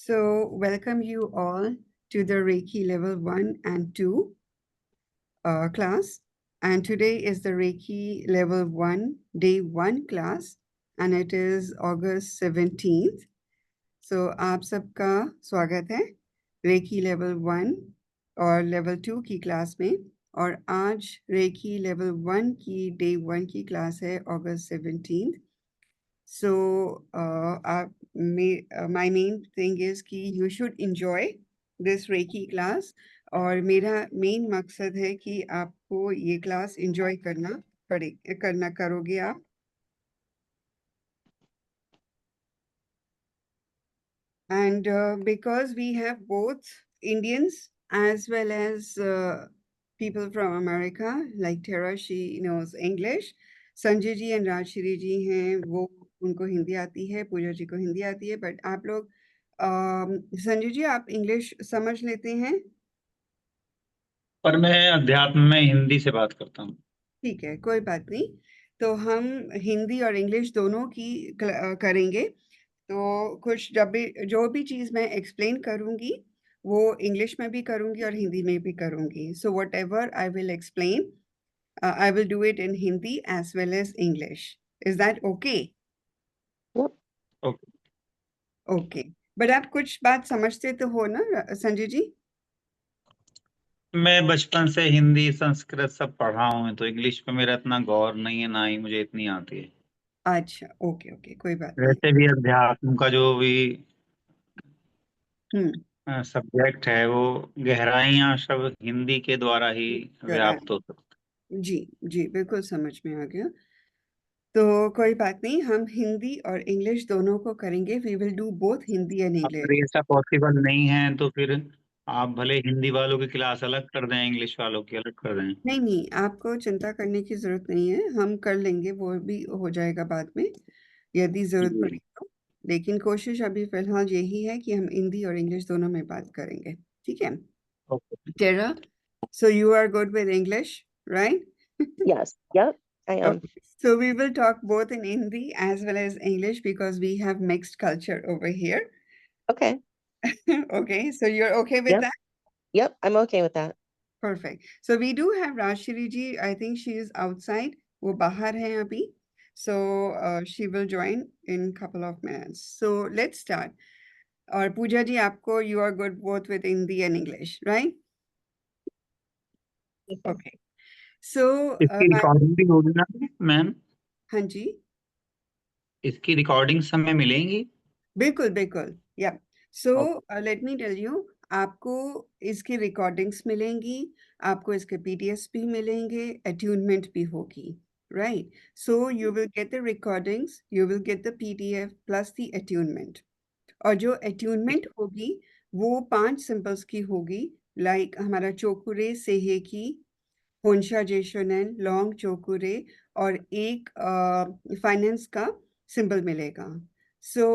So, welcome you all to the Reiki Level 1 and 2 class. And today is the Reiki Level 1 Day 1 class, and it is August 17th. So, आप सबका स्वागत है recce level 1 और level 2 की class में। और आज recce level 1 की डे 1 की क्लास है अगस्त 17th. So, my main thing is कि you should enjoy this Reiki class. और मेरा मेन मकसद है कि आपको ये क्लास enjoy करना करोगे आप। And because we have both Indians as well as people from America, like Tara, she knows English. Sanjay ji and Rajshree जी हैं, वो उनको हिंदी आती है, पूजा जी को हिंदी आती है, बट आप लोग संजय जी आप इंग्लिश समझ लेते हैं? पर मैं अध्यात्म में हिंदी से बात करता हूँ। ठीक है, कोई बात नहीं। तो हम हिंदी और इंग्लिश दोनों की करेंगे। तो कुछ जो भी चीज़ मैं एक्सप्लेन करूँगी वो इंग्लिश में भी करूँगी और हिंदी में भी करूँगी। So whatever I will explain I will do it in Hindi as well as English. Is that okay? Okay. Okay. But आप कुछ बात समझते तो हो ना संजय जी? मैं बचपन से हिंदी संस्कृत सब पढ़ा हूँ, तो इंग्लिश पे मेरा इतना गौर नहीं है, ना ही मुझे इतनी आती है। अच्छा, ओके ओके, कोई बात नहीं। वैसे भी अध्यात्म का जो भी हम्म, सब्जेक्ट है वो गहराइयाँ सब हिंदी के द्वारा ही जरा व्याप्त हो सकता जी जी बिल्कुल समझ में आ गया। तो कोई बात नहीं, हम हिंदी और इंग्लिश दोनों को करेंगे। We will do both Hindi and है। अगर इंग्लिश। ऐसा पॉसिबल नहीं है तो फिर आप भले हिंदी वालों की क्लास अलग कर दें, इंग्लिश वालों की अलग कर दें। नहीं नहीं, आपको चिंता करने की जरूरत नहीं है, हम कर लेंगे, वो भी हो जाएगा बाद में यदि जरूरत जी। पड़ी तो। लेकिन कोशिश अभी फिलहाल यही है कि हम हिंदी और इंग्लिश दोनों में बात करेंगे, ठीक है? Okay. Tara, so you are good with English, right? Yes. Yep. I am. Okay. So we will talk both in Hindi as well as English because we have mixed culture over here. Okay. Okay, so you're okay with Yep. that? Yep. I'm okay with that. Perfect. So we do have Rashiri ji. I think she is outside. वो बाहर है अभी. So she will join in couple of minutes. So let's start. और पूजा जी आपको you are good both with Hindi and English, right? Okay. So इसकी recording भी होगी ना मैम? हाँ जी, इसकी रिकॉर्डिंग समय मिलेंगी? बिल्कुल बिल्कुल, या so okay. Let me tell you, आपको इसकी रिकॉर्डिंग्स मिलेंगी, आपको इसके पीडीएफ भी मिलेंगे, अट्यूनमेंट भी होगी, right? So you will get the recordings, you will get the PDF plus the attunement. और जो अट्यूनमेंट होगी वो 5 सिंबल्स की होगी, लाइक हमारा चोकुरे सेहेकी, होंशा जेशोनेन, लॉन्ग चोकुरे और एक फाइनेंस का सिंबल मिलेगा। So,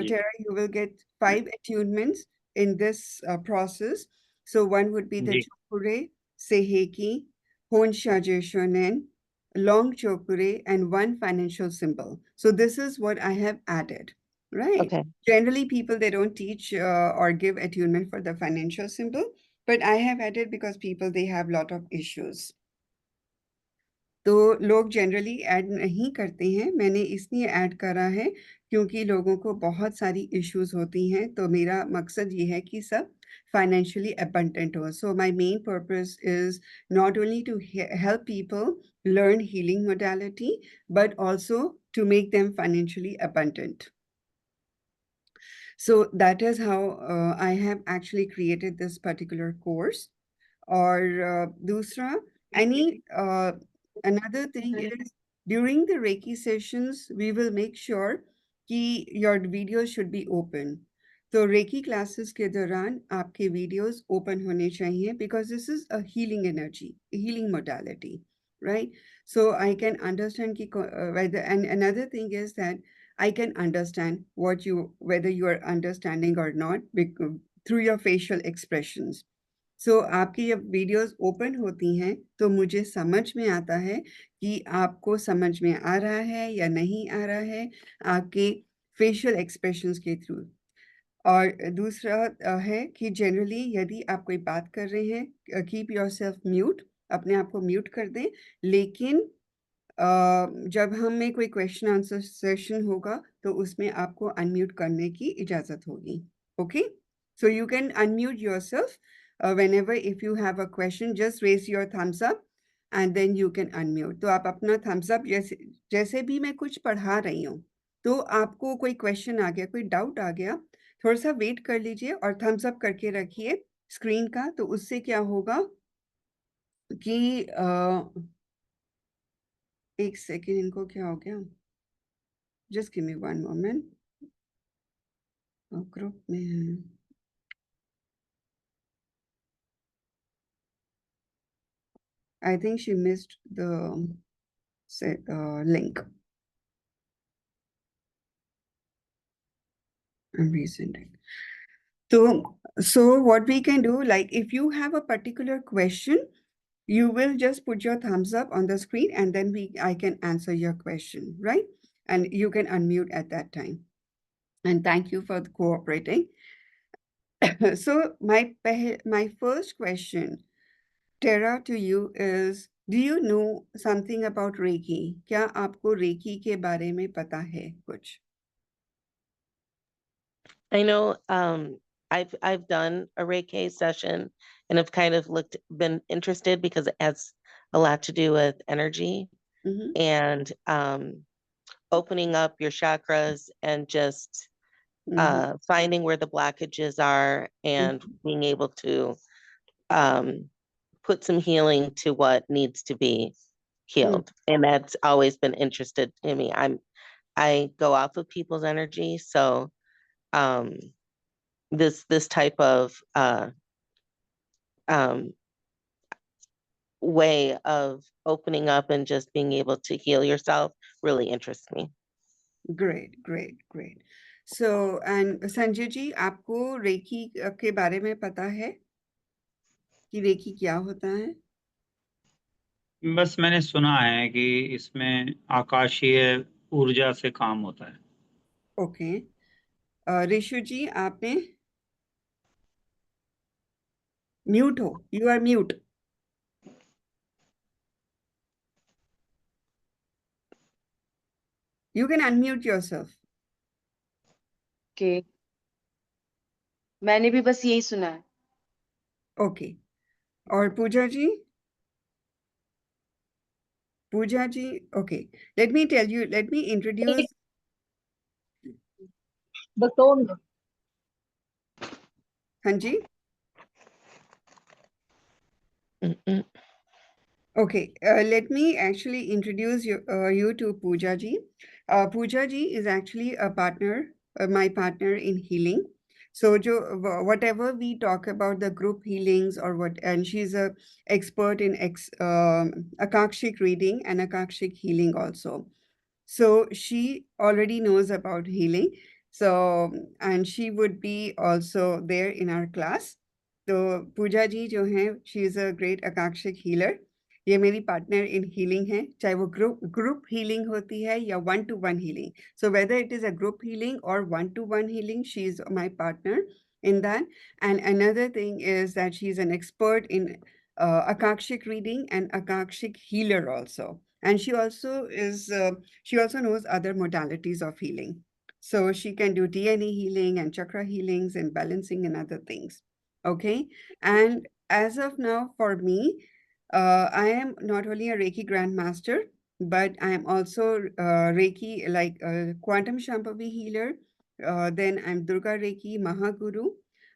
ji Tara, you will get 5 attunements in this process. So, one would be the ji chokure, seiheki, honsha jeshonen, long chokure, and one financial symbol. So, this is what I have added, right? Okay. Generally, people, they don't teach or give attunement for the financial symbol, but I have added because people, they have lot of issues. तो लोग generally add नहीं करते हैं, मैंने इसलिए add करा है क्योंकि लोगों को बहुत सारी इश्यूज होती हैं, तो मेरा मकसद ये है कि सब फाइनेंशियली अबंडेंट हो। So my main purpose is not only to help people learn healing modality but also to make them financially abundant. So that is how I have actually created this particular course. और दूसरा, another thing is during the Reiki sessions, we will make sure कि your videos should be open. तो Reiki classes के दौरान आपके videos open होने चाहिए because this is a healing energy, a healing modality, right? So I can understand कि whether, and another thing is that I can understand whether you are understanding or not through your facial expressions. सो आपकी जब videos open होती हैं तो मुझे समझ में आता है कि आपको समझ में आ रहा है या नहीं आ रहा है आपके फेशियल एक्सप्रेशंस के थ्रू। और दूसरा है कि जनरली यदि आप कोई बात कर रहे हैं, कीप योरसेल्फ म्यूट, अपने आप को म्यूट कर दें, लेकिन जब हमें कोई क्वेश्चन आंसर सेशन होगा तो उसमें आपको अनम्यूट करने की इजाजत होगी. Okay, so you can unmute yourself whenever if you have a question, just raise your thumbs up and then you can unmute. तो आप अपना thumbs up, जैसे भी मैं कुछ पढ़ा रही हूँ तो आपको कोई क्वेश्चन आ गया, कोई डाउट आ गया, थोड़ा सा वेट कर लीजिए और थम्स अप करके रखिए स्क्रीन का. तो उससे क्या होगा कि एक सेकेंड, इनको क्या हो गया, just give me one moment. Group में है, I think she missed the link. I'm resending. So what we can do, like if you have a particular question, you will just put your thumbs up on the screen and then I can answer your question, right? And you can unmute at that time. And thank you for cooperating. So my first question, Tara, to you is, do you know something about Reiki? क्या आपको Reiki के बारे में पता है कुछ? I know I've done a Reiki session and have kind of been interested because it has a lot to do with energy Mhm. and opening up your chakras and just Mhm. finding where the blockages are and Mhm. being able to put some healing to what needs to be healed. And that's always been interested in me. I go off of people's energy, so this type of way of opening up and just being able to heal yourself really interests me. Great. So, and Sanjay ji, आपको recce के बारे में पता है कि recce क्या होता है? बस मैंने सुना है कि इसमें आकाशीय ऊर्जा से काम होता है. ओके. ऋषु जी, आपने? म्यूट हो, you are mute. You can unmute yourself. Okay. मैंने भी बस यही सुना है. Okay. और पूजा जी? Pooja ji, okay. Let me introduce. हाँ जी. Mm-mm. Okay, let me actually introduce you to Pooja ji. Pooja ji is actually a partner, my partner in healing. So, whatever we talk about the group healings or what, and she's a expert in Akashic reading and Akashic healing also. So she already knows about healing. So, and she would be also there in our class. तो पूजा जी जो हैं, she is a great Akashic healer. ये मेरी partner in healing है, चाहे वो group healing होती है या 1-to-1 healing. So whether it is a group healing or 1-to-1 healing, she is my partner in that. And another thing is that she is an expert in Akashic reading and Akashic healer also. And she also knows other modalities of healing. So she can do DNA healing and chakra healings and balancing and other things. Okay. And as of now, for me, I am not only a Reiki Grandmaster, but I am also Reiki, like Quantum Shambhavi healer. Then I'm Durga Reiki Mahaguru.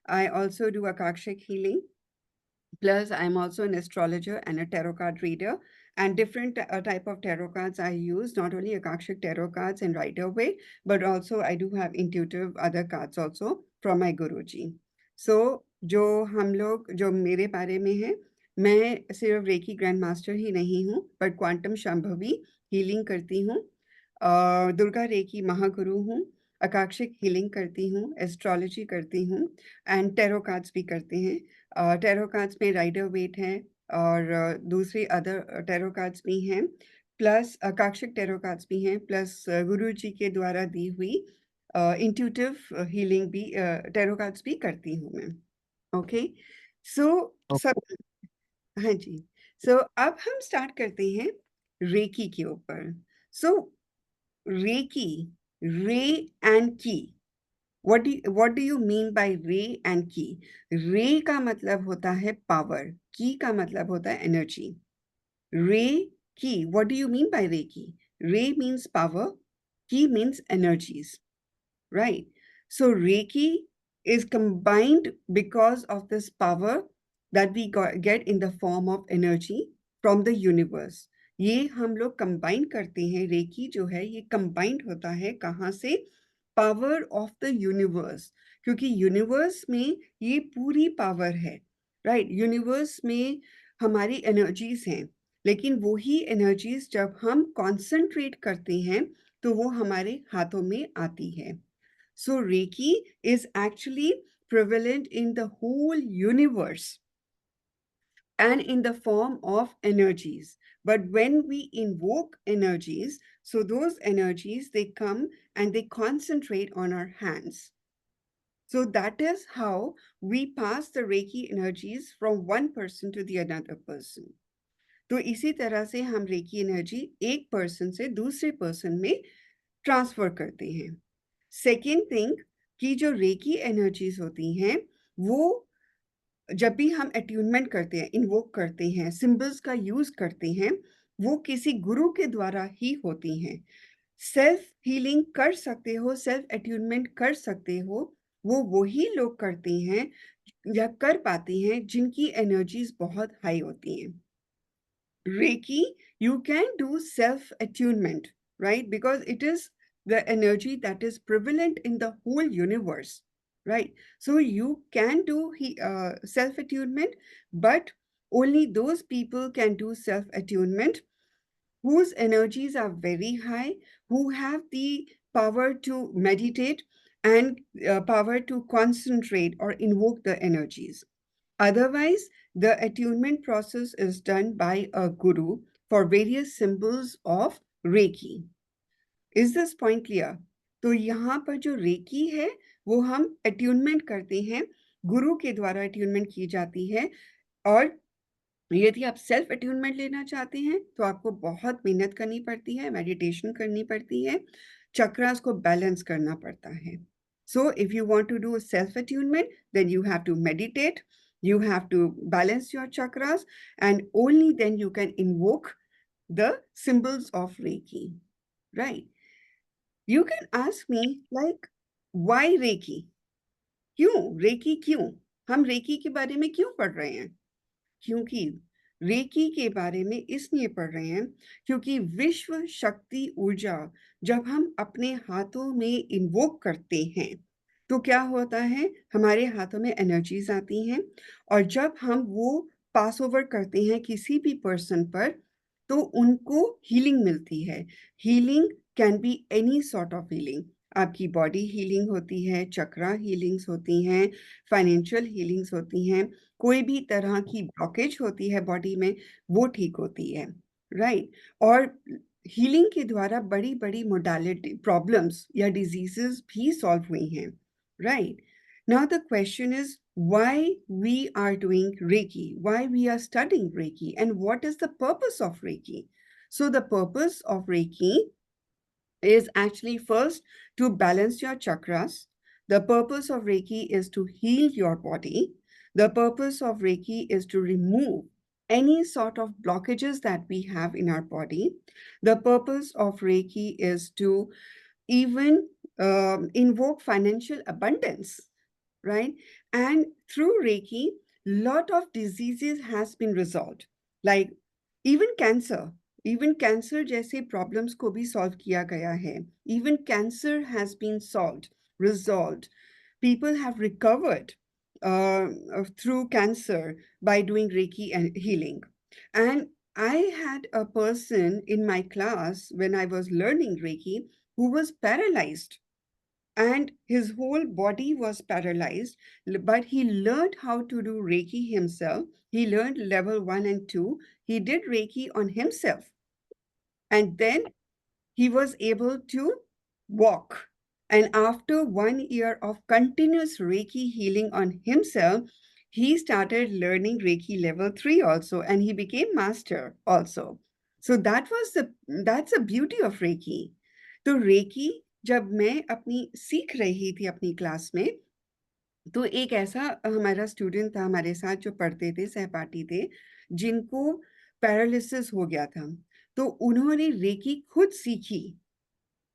I also do Akashic healing. Plus, I'm also an astrologer and a tarot card reader. And different type of tarot cards I use, not only Akashic tarot cards and Rider-Waite, but also I do have intuitive other cards also from my Guruji. So, जो मेरे बारे में है, मैं सिर्फ reiki grand master ही नहीं हूँ, but quantum Shambhavi healing करती हूँ, दुर्गा रेकी महागुरु हूँ, अकाक्षिक हीलिंग करती हूँ, एस्ट्रोलॉजी करती हूँ, एंड टैरो कार्ड्स भी करते हैं. टैरो कार्ड्स में राइडर-वेट है और दूसरे अदर टैरो कार्ड्स भी हैं, प्लस अकाक्षिक टैरो कार्ड्स भी हैं, प्लस गुरु जी के द्वारा दी हुई इंट्यूटिव हीलिंग भी टैरो कार्ड्स भी करती हूँ मैं। ओके, सो सब हाँ जी, सो अब हम स्टार्ट करते हैं रेकी के ऊपर। सो रेकी, रे एंड की, what do you mean by रे एंड की? रे का मतलब होता है पावर, की का मतलब होता है एनर्जी। रे की, what do you mean by रे की? रे means power, ki means energies, right? So Reiki is combined because of this power that we get in the form of energy from the universe. ये हम लोग combine करते हैं, recce जो है ये कंबाइंड होता है कहाँ से? पावर ऑफ द यूनिवर्स, क्योंकि यूनिवर्स में ये पूरी पावर है, राइट? यूनिवर्स में हमारी एनर्जीज हैं, लेकिन वही एनर्जीज जब हम कॉन्सेंट्रेट करते हैं तो वो हमारे हाथों में आती है। So Reiki is actually prevalent in the whole universe and in the form of energies. But when we invoke energies, so those energies, they come and they concentrate on our hands. So that is how we pass the Reiki energies from one person to the another person. तो इसी तरह से हम recce energy एक person से दूसरे person में transfer करते हैं। सेकेंड थिंग कि जो रेकी एनर्जीज होती हैं वो जब भी हम अट्यूनमेंट करते हैं, इन्वोक करते हैं, सिंबल्स का यूज करते हैं, वो किसी गुरु के द्वारा ही होती हैं। सेल्फ हीलिंग कर सकते हो, सेल्फ अट्यूनमेंट कर सकते हो, वो वही लोग करते हैं या कर पाते हैं जिनकी एनर्जीज बहुत हाई होती हैं। Reiki, you can do self-attunement, right? Because it is the energy that is prevalent in the whole universe, right? So you can do self-attunement, but only those people can do self-attunement whose energies are very high, who have the power to meditate and power to concentrate or invoke the energies. Otherwise, the attunement process is done by a guru for various symbols of Reiki. Is this point clear? तो यहाँ पर जो recce है वो हम attunement करते हैं, गुरु के द्वारा attunement की जाती है। और यदि आप सेल्फ अट्यूनमेंट लेना चाहते हैं तो आपको बहुत मेहनत करनी पड़ती है, मेडिटेशन करनी पड़ती है, चक्रास को बैलेंस करना पड़ता है। So if you want to do self attunement, then you have to meditate, you have to balance your chakras, and only then you can invoke the symbols of Reiki, right? You can ask me like, why Reiki? क्यों recce? क्यों हम recce के बारे में क्यों पढ़ रहे हैं? क्योंकि रेकी के बारे में इसलिए पढ़ रहे हैं क्योंकि विश्व शक्ति ऊर्जा जब हम अपने हाथों में इन्वोक करते हैं तो क्या होता है, हमारे हाथों में एनर्जीज आती हैं, और जब हम वो पास ओवर करते हैं किसी भी पर्सन पर तो उनको हीलिंग मिलती है। Healing can be any sort of healing. आपकी बॉडी हीलिंग होती है, चक्रा हीलिंग्स होती हैं, फाइनेंशियल हीलिंग्स होती हैं, कोई भी तरह की ब्लॉकेज होती है बॉडी में वो ठीक होती है, राइट? और हीलिंग के द्वारा बड़ी बड़ी मोडालिटी प्रॉब्लम्स या डिजीजेस भी सॉल्व हुई हैं, right? Now the question is why we are doing Reiki, why we are studying Reiki, and what is the purpose of Reiki? So the purpose of Reiki is actually first to balance your chakras. The purpose of Reiki is to heal your body. The purpose of Reiki is to remove any sort of blockages that we have in our body. The purpose of Reiki is to even invoke financial abundance, right? And through Reiki, lot of diseases has been resolved, like even cancer जैसे problems को भी solve किया गया है. Even cancer has been solved, resolved. People have recovered through cancer by doing Reiki and healing. And I had a person in my class when I was learning Reiki who was paralyzed, and his whole body was paralyzed, but he learned how to do Reiki himself. He learned level 1 and 2. He did Reiki on himself, and then he was able to walk. And after 1 year of continuous Reiki healing on himself, he started learning Reiki level 3 also, and he became master also. So that's the beauty of Reiki. तो Reiki जब मैं अपनी सीख रही थी अपनी class में, तो एक ऐसा हमारा स्टूडेंट था हमारे साथ जो पढ़ते थे, सहपाठी थे, जिनको पैरालिसिस हो गया था। तो उन्होंने रेकी खुद सीखी,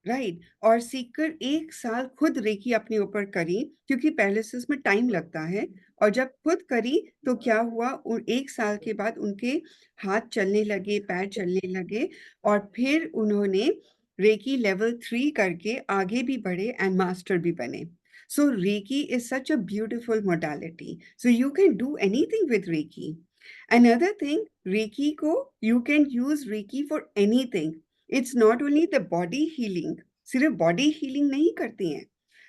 राइट? और सीखकर 1 साल खुद रेकी अपने ऊपर करी, क्योंकि पैरालिसिस में टाइम लगता है। और जब खुद करी तो क्या हुआ, 1 साल के बाद उनके हाथ चलने लगे, पैर चलने लगे, और फिर उन्होंने रेकी लेवल 3 करके आगे भी बढ़े एंड मास्टर भी बने। So Reiki is such a beautiful modality. So you can do anything with Reiki. Another thing, you can use Reiki for anything. It's not only the body healing. सिर्फ body healing नहीं करते हैं.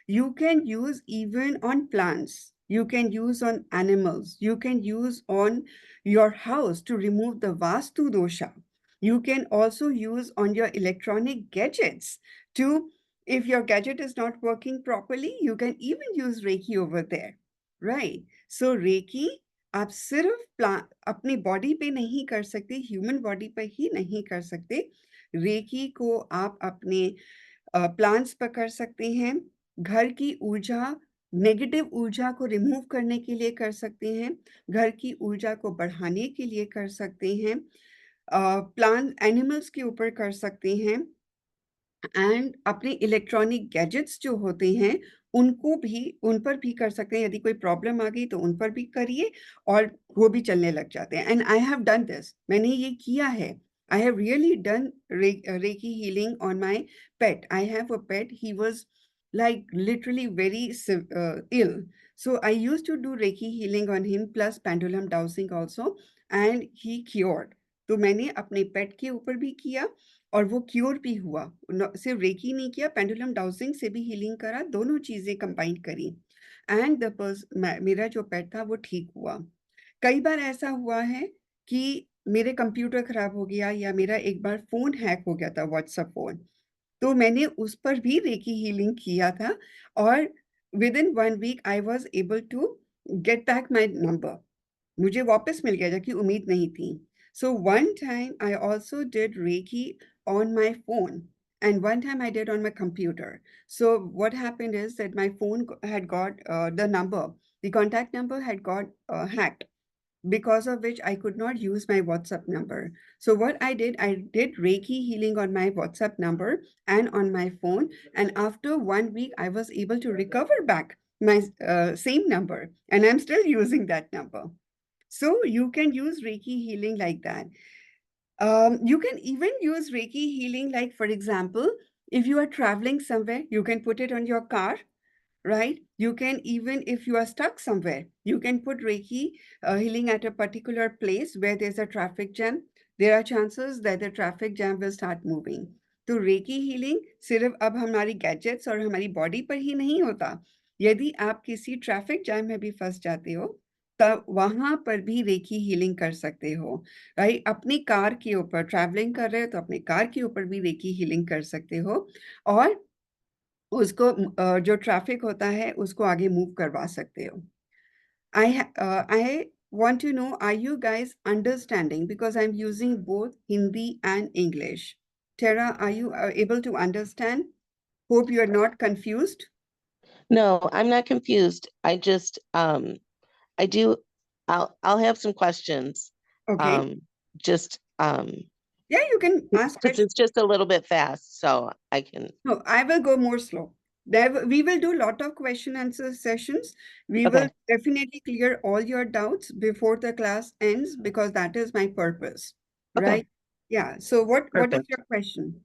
You can use even on plants. You can use on animals. You can use on your house to remove the Vastu dosha. You can also use on your electronic gadgets to, if your gadget is not working properly, you can even use Reiki over there, right? So Reiki आप सिर्फ अपनी body पे नहीं कर सकते, human body पे ही नहीं कर सकते। रेकी को आप अपने प्लांट्स पर कर सकते हैं, घर की ऊर्जा, नेगेटिव ऊर्जा को रिमूव करने के लिए कर सकते हैं, घर की ऊर्जा को बढ़ाने के लिए कर सकते हैं, प्लांट एनिमल्स के ऊपर कर सकते हैं, एंड अपने इलेक्ट्रॉनिक गैजेट्स जो होते हैं उन पर भी कर सकते हैं। यदि कोई प्रॉब्लम आ गई तो उन पर भी करिए और वो भी चलने लग जाते हैं। And I have done this, मैंने ये किया है। I have really done recce healing on my pet. I have a pet, he was like literally very ill, so I used to do reiki healing on him plus pendulum dowsing also, and he cured. तो मैंने अपने पेट के ऊपर भी किया और वो cure भी हुआ। सिर्फ रेकी नहीं किया, पेंडुलम डाउसिंग से भी हीलिंग करा, दोनों चीजें कंबाइन करी, एंड मेरा जो पेट था वो ठीक हुआ। कई बार ऐसा हुआ है कि मेरे कंप्यूटर खराब हो गया या मेरा एक बार फोन हैक हो गया था, व्हाट्सएप फोन, तो मैंने उस पर भी रेकी हीलिंग किया था, और within 1 week I was able to get back my number. मुझे वापस मिल गया, जबकि उम्मीद नहीं थी। So one time I also did Reiki on my phone, and one time I did on my computer. So what happened is that my phone had got the contact number had got hacked, because of which I could not use my WhatsApp number. So what I did Reiki healing on my WhatsApp number and on my phone, and after 1 week I was able to recover back my same number, and I'm still using that number. So you can use Reiki healing like that. You can even use Reiki healing, like, for example, if you are traveling somewhere, you can put it on your car, right? You can even, if you are stuck somewhere, you can put Reiki healing at a particular place where there's a traffic jam. There are chances that the traffic jam will start moving. तो recce healing सिर्फ अब हमारी gadgets और हमारी body पर ही नहीं होता। यदि आप किसी ट्रैफिक जैम में भी फंस जाते हो, तब वहां पर भी रेकी हीलिंग कर सकते हो, राइट? अपनी कार के ऊपर ट्रैवलिंग कर रहे हो तो अपने कार के ऊपर भी रेकी हीलिंग कर सकते हो, और उसको जो ट्रैफिक होता है उसको आगे मूव करवा सकते हो। I want to know, are you guys understanding? Because I'm using both Hindi and English. Tara, are you able to understand? Hope you are not confused. No, I'm not confused. I just, I do, I'll have some questions. Okay. Just, Yeah, you can ask because questions. it's just a little bit fast, so I can, No, I will go more slow. We will do a lot of question answer sessions. We will okay, definitely clear all your doubts before the class ends, because that is my purpose, okay. right? Yeah. So what is Perfect. your question?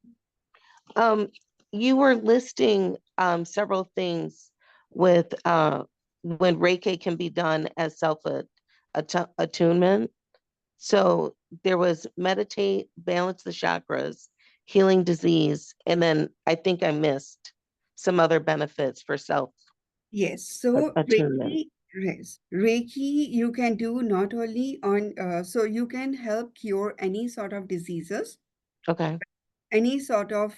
You were listing, several things with, when Reiki can be done as attunement. So there was meditate, balance the chakras, healing disease, and then I think I missed some other benefits for self Yes. So attunement. Reiki you can do not only on, so you can help cure any sort of diseases, Okay, any sort of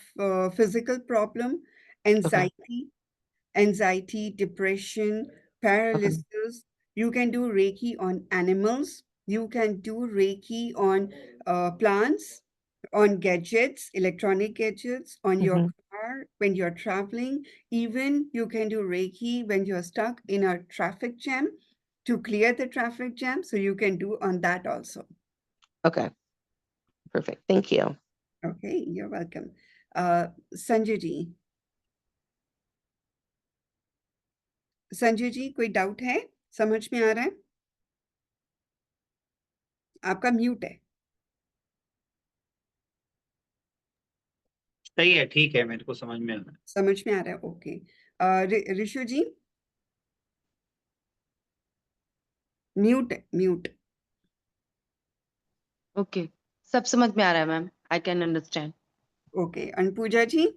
physical problem, anxiety, depression, paralysis. You can do Reiki on animals. You can do Reiki on plants, on gadgets, electronic gadgets, on your Mhm. car when you're traveling. Even you can do Reiki when you're stuck in a traffic jam to clear the traffic jam. So you can do on that also. Okay, perfect. Thank you. Okay, you're welcome. Sanjay ji कोई doubt है? समझ में आ रहा है? आपका mute है। सही है, ठीक है, मेरे को समझ में आ रहा है। समझ में आ रहा है, ओके। ऋषु जी म्यूट है, म्यूट। ओके, सब समझ में आ रहा है ma'am, I can understand. Okay, Anupooja ji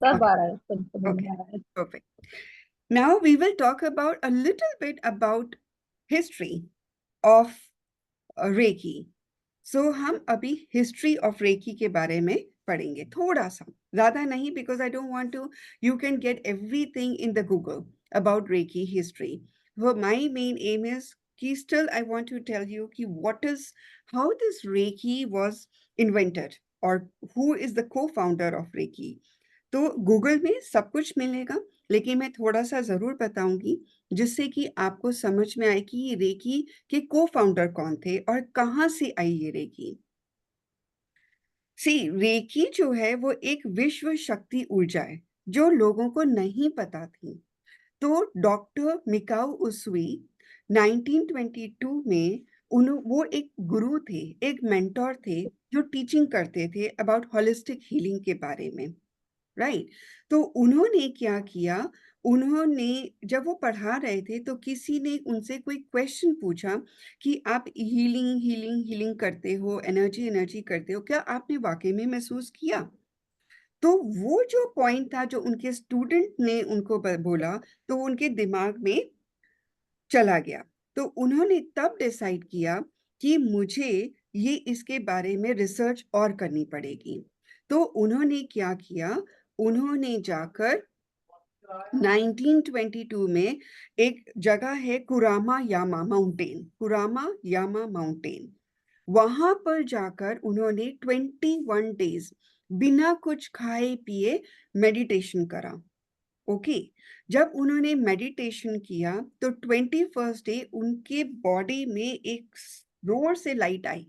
सब आ रहा है, सब समझ में okay, आ रहा है। perfect. Now we will talk about a little bit about history of Reiki. So हम अभी history of Reiki के बारे में पढ़ेंगे थोड़ा सा, ज्यादा नहीं, because I don't want to, you can get everything in the Google about Reiki history. So my main aim is कि still I want to tell you कि how this Reiki was invented or who is the co-founder of Reiki. तो Google में सब कुछ मिलेगा, लेकिन मैं थोड़ा सा जरूर बताऊंगी जिससे कि आपको समझ में आए कि ये रेकी के को-फाउंडर कौन थे और कहाँ से आई ये रेकी। रेकी जो है वो एक विश्व शक्ति ऊर्जा है जो लोगों को नहीं पता थी। तो डॉक्टर मिकाओ उसुई 1922 में वो एक गुरु थे, एक मेंटोर थे जो टीचिंग करते थे अबाउट होलिस्टिक हीलिंग के बारे में, राइट। तो उन्होंने क्या किया, उन्होंने जब वो पढ़ा रहे थे तो किसी ने उनसे कोई क्वेश्चन पूछा कि आप हीलिंग हीलिंग हीलिंग करते हो, एनर्जी एनर्जी करते हो, क्या आपने वाकई में महसूस किया? तो वो जो पॉइंट था जो उनके स्टूडेंट ने उनको बोला, तो उनके दिमाग में चला गया। तो उन्होंने तब डिसाइड किया कि मुझे ये इसके बारे में रिसर्च और करनी पड़ेगी। तो उन्होंने क्या किया, उन्होंने जाकर 1922 में एक जगह है कुरामा यामा माउंटेन, वहां पर जाकर उन्होंने 21 डेज बिना कुछ खाए पिए मेडिटेशन करा। ओके, जब उन्होंने मेडिटेशन किया तो 21st डे उनके बॉडी में एक जोर से लाइट आई,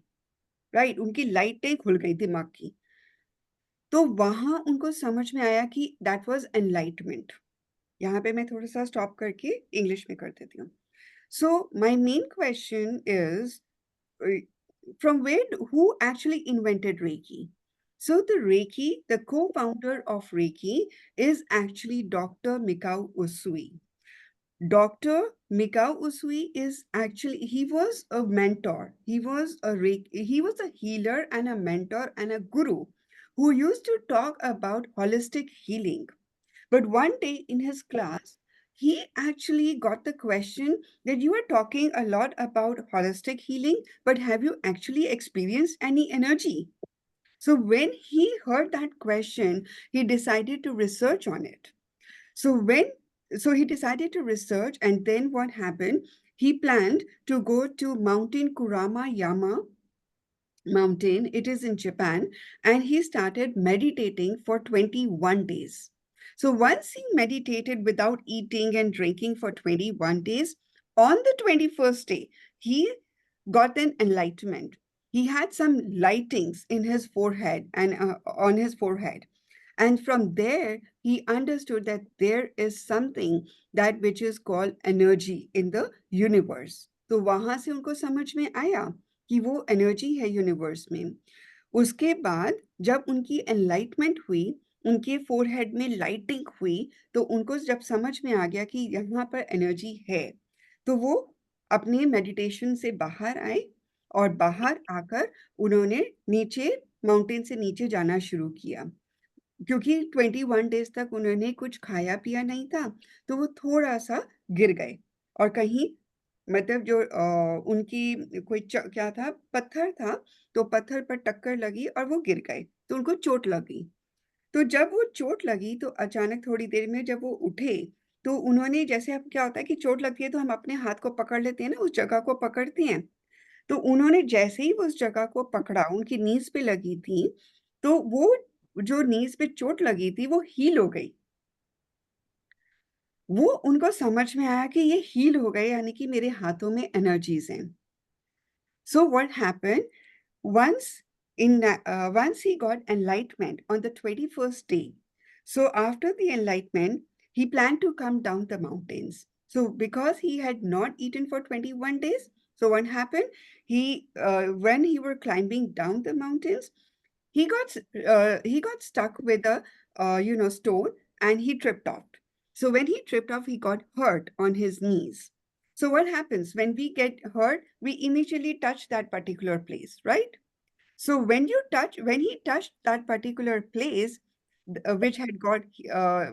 राइट, उनकी लाइटें खुल गई दिमाग की। तो वहां उनको समझ में आया कि दैट वाज एनलाइटमेंट। यहाँ पे मैं थोड़ा सा स्टॉप करके इंग्लिश में कर देती हूँ। सो my main question is from who actually invented Reiki? So the Reiki, the co-founder of Reiki is actually Dr. Mikao Usui. Dr. Mikao Usui is actually, he was a mentor. He was a healer and a mentor and a guru who used to talk about holistic healing. But one day in his class, he actually got the question that you are talking a lot about holistic healing, but have you actually experienced any energy? So when he heard that question, he decided to research on it. So he decided to research, and then what happened? He planned to go to Mountain Kurama Yama mountain. It is in Japan, and he started meditating for 21 days. So once he meditated without eating and drinking for 21 days, on the 21st day, he got an enlightenment. He had some lightings in his forehead and on his forehead. And from there, he understood that there is something that which is called energy in the universe. तो वहां से उनको समझ में आया कि वो energy है यूनिवर्स में। उसके बाद जब उनकी एनलाइटमेंट हुई, उनके फोरहेड में लाइटिंग हुई, तो उनको जब समझ में आ गया कि यहाँ पर एनर्जी है, तो वो अपने मेडिटेशन से बाहर आए और बाहर आकर उन्होंने नीचे माउंटेन से नीचे जाना शुरू किया। क्योंकि 21 डेज तक उन्होंने कुछ खाया पिया नहीं था, तो वो थोड़ा सा गिर गए और कहीं मतलब जो उनकी कोई क्या था, पत्थर था, तो पत्थर पर टक्कर लगी और वो गिर गए, तो उनको चोट लगी। तो जब वो चोट लगी तो अचानक थोड़ी देर में जब वो उठे, तो उन्होंने जैसे अब क्या होता है कि चोट लगती है तो हम अपने हाथ को पकड़ लेते हैं ना, उस जगह को पकड़ते हैं। तो उन्होंने जैसे ही उस जगह को पकड़ा, उनकी नीज़ पे लगी थी, तो वो जो नीज़ पे चोट लगी थी वो हील हो गई। वो उनको समझ में आया कि ये हील हो गए यानी कि मेरे हाथों में एनर्जीज़ हैं। So what happened? Once once he got enlightenment on the 21st day. So after the enlightenment, he planned to come down the mountains. So because he had not eaten for 21 days, so what happened? He when he were climbing down the mountains, he got stuck with a stone and he tripped off. So when he tripped off, he got hurt on his knees. So what happens when we get hurt? We immediately touch that particular place, right? So when he touched that particular place, which had got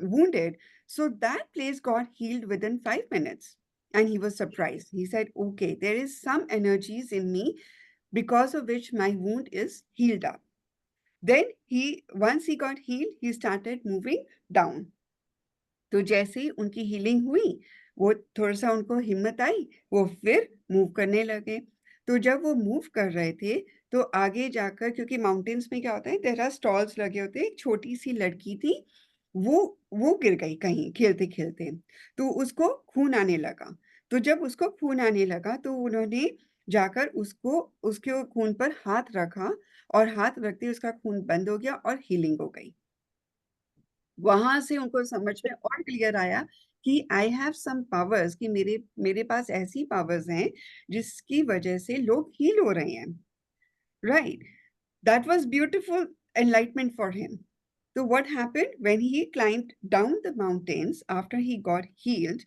wounded, so that place got healed within 5 minutes. And he was surprised. He said, okay, there is some energies in me because of which my wound is healed up. Then once he got healed, he started moving down. तो जैसे ही उनकी healing हुई, वो थोड़ा-सा उनको हिम्मत आई, वो फिर मूव करने लगे। तो जब वो मूव कर रहे थे, तो आगे जाकर क्योंकि माउंटेन्स में क्या होता है, देयर आर स्टॉल्स लगे होते हैं। एक छोटी-सी लड़की थी, वो गिर गई कहीं खेलते-खेलते, तो उसको खून आने लगा। तो जब उसको खून आने लगा, तो उन्होंने जाकर उसके खून पर हाथ रखा और हाथ रखते ही उसका खून बंद हो गया और हीलिंग हो गई। वहाँ से उनको समझ में और क्लियर आया कि आई हैव सम पावर्स कि मेरे पास ऐसी पावर्स हैं, जिसकी वजह से लोग हील हो रहे हैं, right? That was beautiful enlightenment for him. So what happened when he climbed down the mountains after he got healed?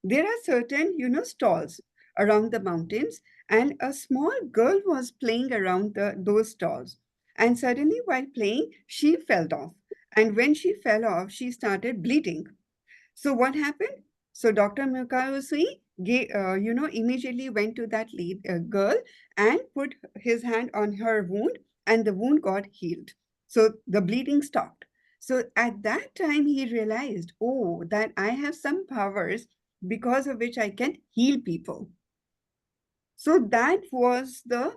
There are certain, stalls around the mountains, and a small girl was playing around those stalls. And suddenly, while playing, she fell off. And when she fell off, she started bleeding. So what happened? So Dr. Mukasui immediately went to that girl and put his hand on her wound, and the wound got healed. So the bleeding stopped. So at that time, he realized, oh, that I have some powers because of which I can heal people. So that was the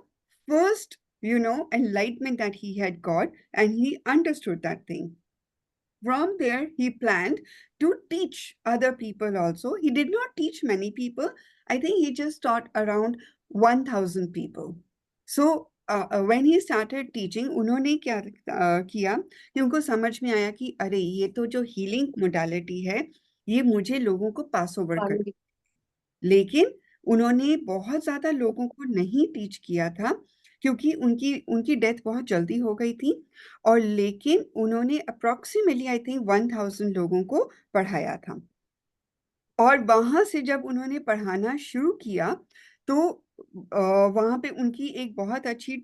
first, enlightenment that he had got, and he understood that thing. From there, he planned to teach other people also. He did not teach many people. I think he just taught around 1,000 people. So when he started teaching, उन्होंने क्या किया कि उनको समझ में आया कि अरे ये तो जो हीलिंग मोडालिटी है, ये मुझे लोगों को पास ओवर कर, लेकिन उन्होंने बहुत ज़्यादा लोगों को नहीं टीच किया था क्योंकि उनकी डेथ बहुत जल्दी हो गई थी, और लेकिन उन्होंने अप्रॉक्सिमेटली आई थिंक 1000 लोगों को पढ़ाया था। और वहाँ से जब उन्होंने पढ़ाना शुरू किया, तो वहाँ पे उनकी एक बहुत अच्छी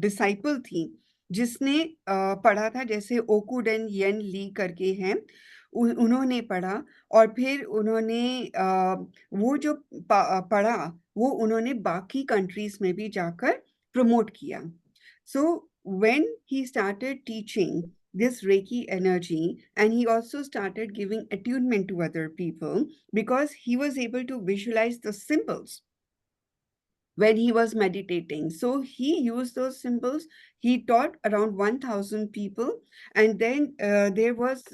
डिसाइपल थी, जिसने पढ़ा था, जैसे ओकुडेन येन ली करके हैं, उन्होंने पढ़ा, और फिर उन्होंने वो जो पढ़ा, वो उन्होंने बाकी कंट्रीज़ में भी जाकर प्रमोट किया। So when he started teaching this Reiki energy, and he also started giving attunement to other people because he was able to visualize the symbols when he was meditating. So he used those symbols. He taught around 1,000 people. And then there was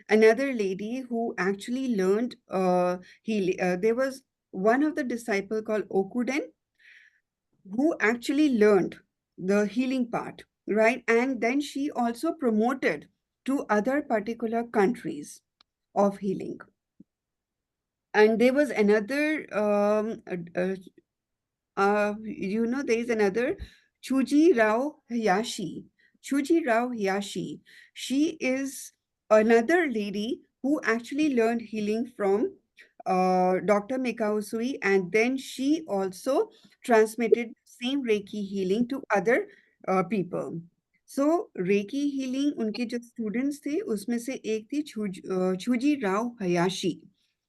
another lady who actually learned, there was one of the disciple called Okuden, who actually learned the healing part, right? And then she also promoted to other particular countries of healing. And there was another, there is another Chuji Rao Hayashi. Chuji Rao Hayashi. She is another lady who actually learned healing from Dr. Mikao Usui, and then she also transmitted same Reiki healing to other people. So Reiki healing उनके जो students थे, उसमें से एक थी छुजी Rao Hayashi,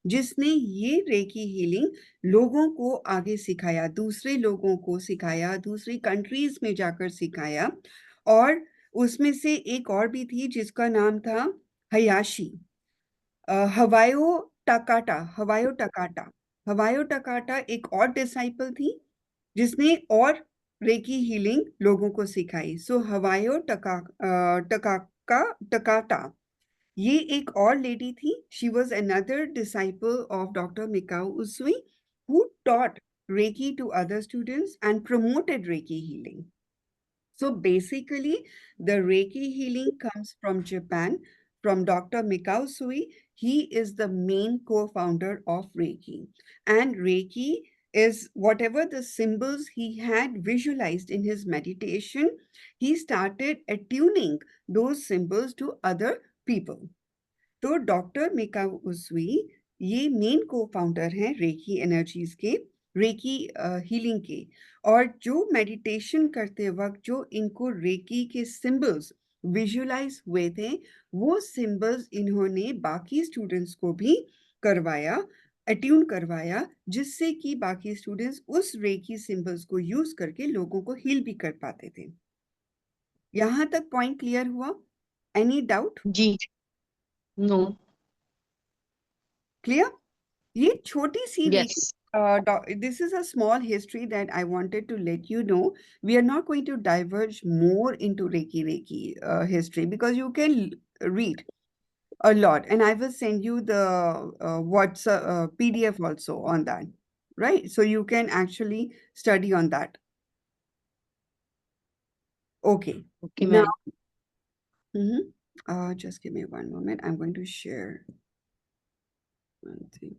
जिसने ये recce healing लोगों को आगे सिखाया, दूसरे लोगों को सिखाया, दूसरी कंट्रीज में जाकर सिखाया, और उसमें से एक और भी थी जिसका नाम था हयाशी, हवायो टकाटा, हवायो टकाटा। हवायो टकाटा एक और डिसाइपल थी जिसने और रेकी हीलिंग लोगों को सिखाई। सो हवायो टकाका टकाटा, ये एक और लेडी थी। She was another disciple of doctor Mikao उसुई, who taught Reiki to other students and promoted Reiki healing. So basically, the Reiki healing comes from Japan, from Dr. Mikao Sui. He is the main co-founder of Reiki. And Reiki is whatever the symbols he had visualized in his meditation, he started attuning those symbols to other people. तो doctor Mikao उजुई ये main को founder हैं recce energies के, recce healing के। और जो meditation करते वक्त जो इनको रेकी के सिंबल्स विजुलाइज हुए थे, वो सिंबल्स इन्होंने बाकी स्टूडेंट्स को भी करवाया, अट्यून करवाया, जिससे कि बाकी स्टूडेंट्स उस रेकी सिंबल्स को यूज करके लोगों को हील भी कर पाते थे। यहां तक पॉइंट क्लियर हुआ? Any doubt? जी, नो, क्लियर? ये छोटी सी yes, this is a small history that I wanted to let you know. We are not going to diverge more into Reiki history, because you can read a lot, and I will send you the WhatsApp PDF also on that, right? So you can actually study on that. Okay. okay, Now, ma'am. just give me one moment. I'm going to share one thing.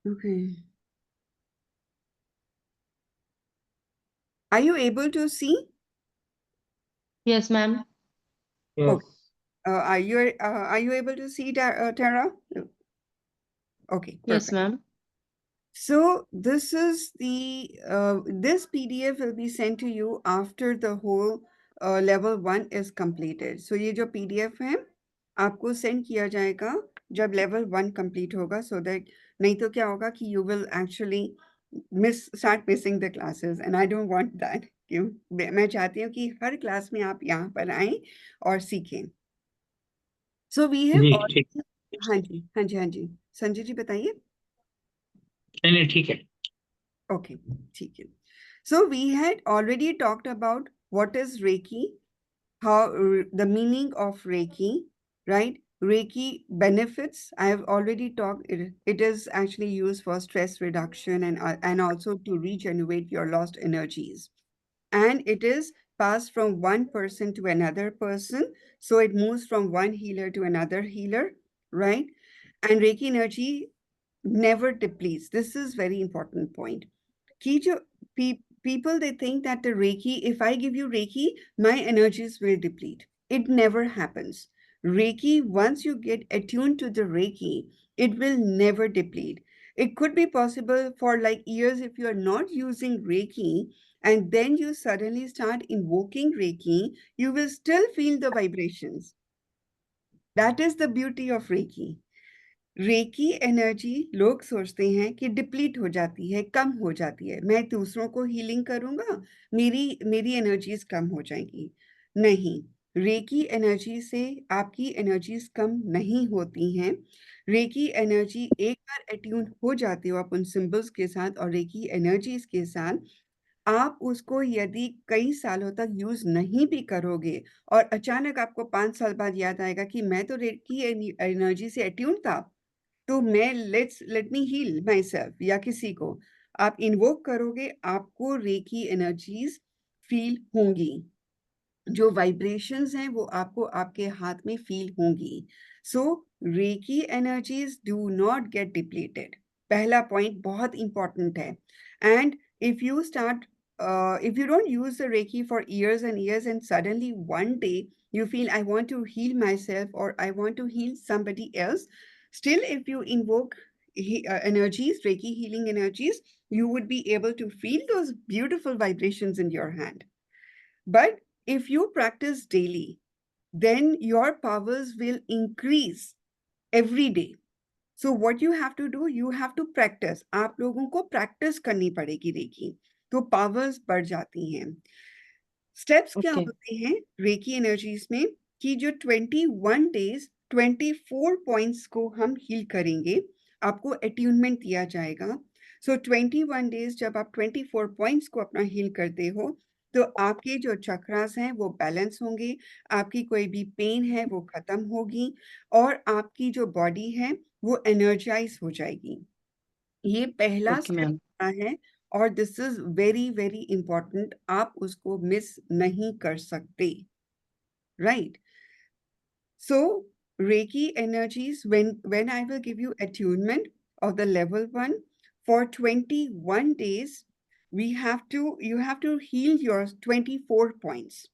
Okay. Are you able to see? Yes, ma'am. Yes. Okay. Are you able to see Tara? Okay, Yes, perfect. ma'am. So this is the this PDF will be sent to you after the whole level 1 is completed. So ये जो PDF है आपको send किया जाएगा जब level 1 complete होगा, so that नहीं तो क्या होगा कि you will actually start missing the classes, and I don't want that. क्यों? मैं चाहती हूँ कि हर क्लास में आप यहाँ पर आएं और सीखें। So we have ji already, ठीक, हाँ जी, हाँ जी, हाँ जी, संजय जी बताइए। नहीं ठीक है। Okay, ठीक है। So we had already talked about what is Reiki, how the meaning of Reiki, right? Reiki benefits, I have already talked, it is actually used for stress reduction and also to regenerate your lost energies. And it is passed from one person to another person. So it moves from one healer to another healer, right? And Reiki energy never depletes. This is very important point. People, they think that the Reiki, if I give you Reiki, my energies will deplete. It never happens. Reiki, once you get attuned to the Reiki, it will never deplete. It could be possible for like years if you are not using Reiki, and then you suddenly start invoking Reiki, you will still feel the vibrations. That is the beauty of Reiki. Reiki energy लोग सोचते हैं कि deplete हो जाती है, कम हो जाती है। मैं दूसरों को हीलिंग करूंगा, मेरी एनर्जीज कम हो जाएंगी। नहीं, रेकी एनर्जी से आपकी एनर्जीज कम नहीं होती हैं। रेकी एनर्जी एक बार अट्यून हो जाते हो आप उन सिंबल्स के साथ और रेकी एनर्जीज के साथ, आप उसको यदि कई सालों तक यूज नहीं भी करोगे और अचानक आपको 5 साल बाद याद आएगा कि मैं तो रेकी एनर्जी से अट्यून था, तो मैं let me heal myself, या किसी को आप इन्वोक करोगे, आपको रेकी एनर्जीज फील होंगी। जो वाइब्रेशंस हैं वो आपको आपके हाथ में फील होंगी। So reiki energies do not get depleted. पहला पॉइंट बहुत इंपॉर्टेंट है। And if you start if you don't use the Reiki for years and years and suddenly one day you feel I want to heal myself or I want to heal somebody else, still if you invoke energies, Reiki healing energies, you would be able to feel those beautiful vibrations in your hand. But if you practice daily, then your powers will increase every day. So what you have to do, you have to practice. आप लोगों को practice करनी पड़ेगी recce, तो powers बढ़ जाती हैं. Steps क्या Okay. होते हैं रेकी एनर्जीज में कि जो 21 days 24 पॉइंट्स को हम हील करेंगे, आपको अट्यूनमेंट दिया जाएगा. सो 21 days जब आप 24 पॉइंट्स को अपना हील करते हो, तो आपके जो चक्रास हैं वो बैलेंस होंगे, आपकी कोई भी पेन है वो खत्म होगी, और आपकी जो बॉडी है वो एनर्जाइज हो जाएगी. ये पहला Okay, स्टेप ma'am. है और this is very very important. आप उसको मिस नहीं कर सकते, right? So Reiki energies, when I will give you attunement of the level 1 for 21 days, you have to heal your 24 points.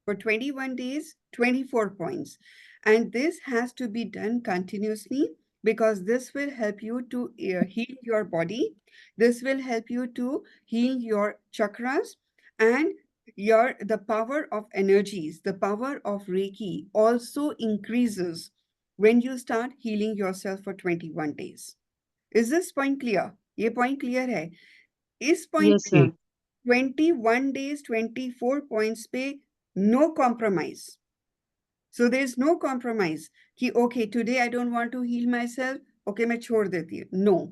For 21 days, 24 points. And this has to be done continuously because this will help you to heal your body. This will help you to heal your chakras, and the power of energies, the power of Reiki also increases when you start healing yourself for 21 days. Is this point clear? ये point clear है? इस point Yes, ma'am. 21 days, 24 points पे no compromise. So there's no compromise कि okay, today I don't want to heal myself, okay, मैं छोड़ देती हूँ. No.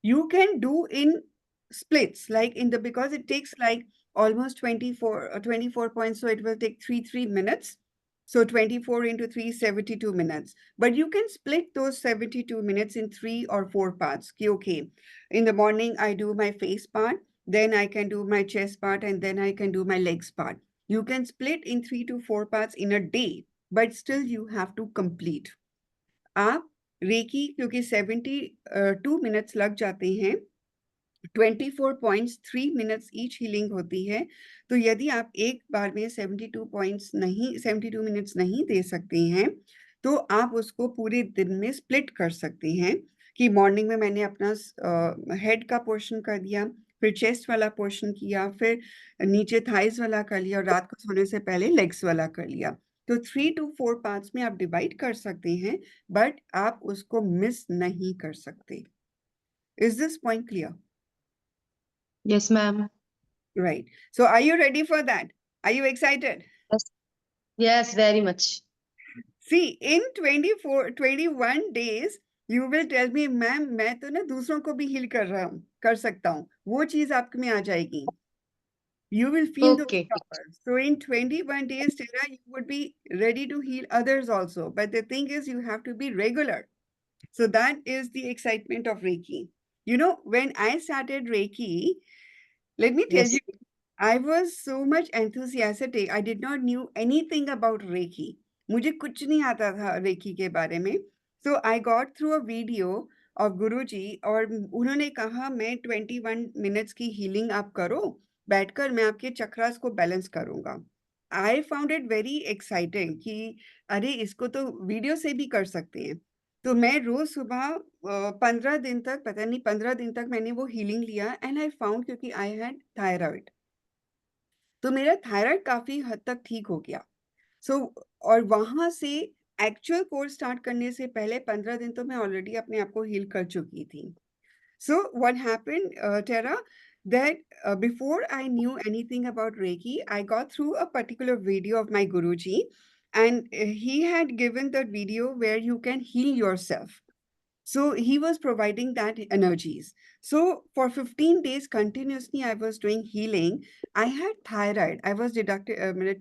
You can do in splits, like because it takes like almost 24 points, so it will take 3 minutes. So 24 into 3, 72 minutes. But you can split those 72 minutes in 3 or 4 parts. Okay, in the morning I do my face part, then I can do my chest part, and then I can do my legs part. You can split in 3 to 4 parts in a day, but still you have to complete. आप recce क्योंकि 72 minutes लग जाते हैं, 24 points 3 minutes each healing होती है, तो यदि आप एक बार में 72 मिनट्स नहीं दे सकते हैं, तो आप उसको पूरे दिन में स्प्लिट कर सकते हैं कि मॉर्निंग में मैंने अपना हेड का पोर्शन कर दिया, फिर चेस्ट वाला पोर्शन किया, फिर नीचे थाइज वाला कर लिया, और रात को सोने से पहले लेग्स वाला कर लिया. तो 3 to 4 पार्ट्स में आप डिवाइड कर सकते हैं, बट आप उसको मिस नहीं कर सकते. Is this point clear? Yes, ma'am. Right. So are you ready for that? Are you excited? Yes. Yes, very much. See, in 21 days, you will tell me, ma'am मैं तो ना दूसरों को भी हील कर सकता हूँ. वो चीज आप में आ जाएगी. You will feel those Okay. powers. So in 21 days, Tara, you would be ready to heal others also. But the thing is, you have to be regular. So that is the excitement of Reiki. You know, when I started Reiki, let me tell Yes. you, I was so much enthusiastic. I did not knew anything about Reiki. मुझे कुछ नहीं आता था Reiki के बारे में. So I got through a video of Guruji और उन्होंने कहा मैं 21 minutes की healing आप करो, बैठकर मैं आपके चक्रास को बैलेंस करूंगा. I found it very exciting कि अरे इसको तो वीडियो से भी कर सकते हैं. तो मैं रोज सुबह 15 दिन तक, पता नहीं 15 दिन तक मैंने वो हीलिंग लिया, एंड आई फाउंड क्योंकि आई हैड थायराइड, तो मेरा थायराइड काफी हद तक ठीक हो गया. सो और वहां से एक्चुअल कोर्स स्टार्ट करने से पहले 15 दिन तो मैं ऑलरेडी अपने आप को हील कर चुकी थी. So what happened, Tara, that before I knew anything about Reiki, I got through a particular video of my Guruji, and he had given that video where you can heal yourself. So he was providing that energies. So for 15 days continuously, I was doing healing. I had thyroid. I was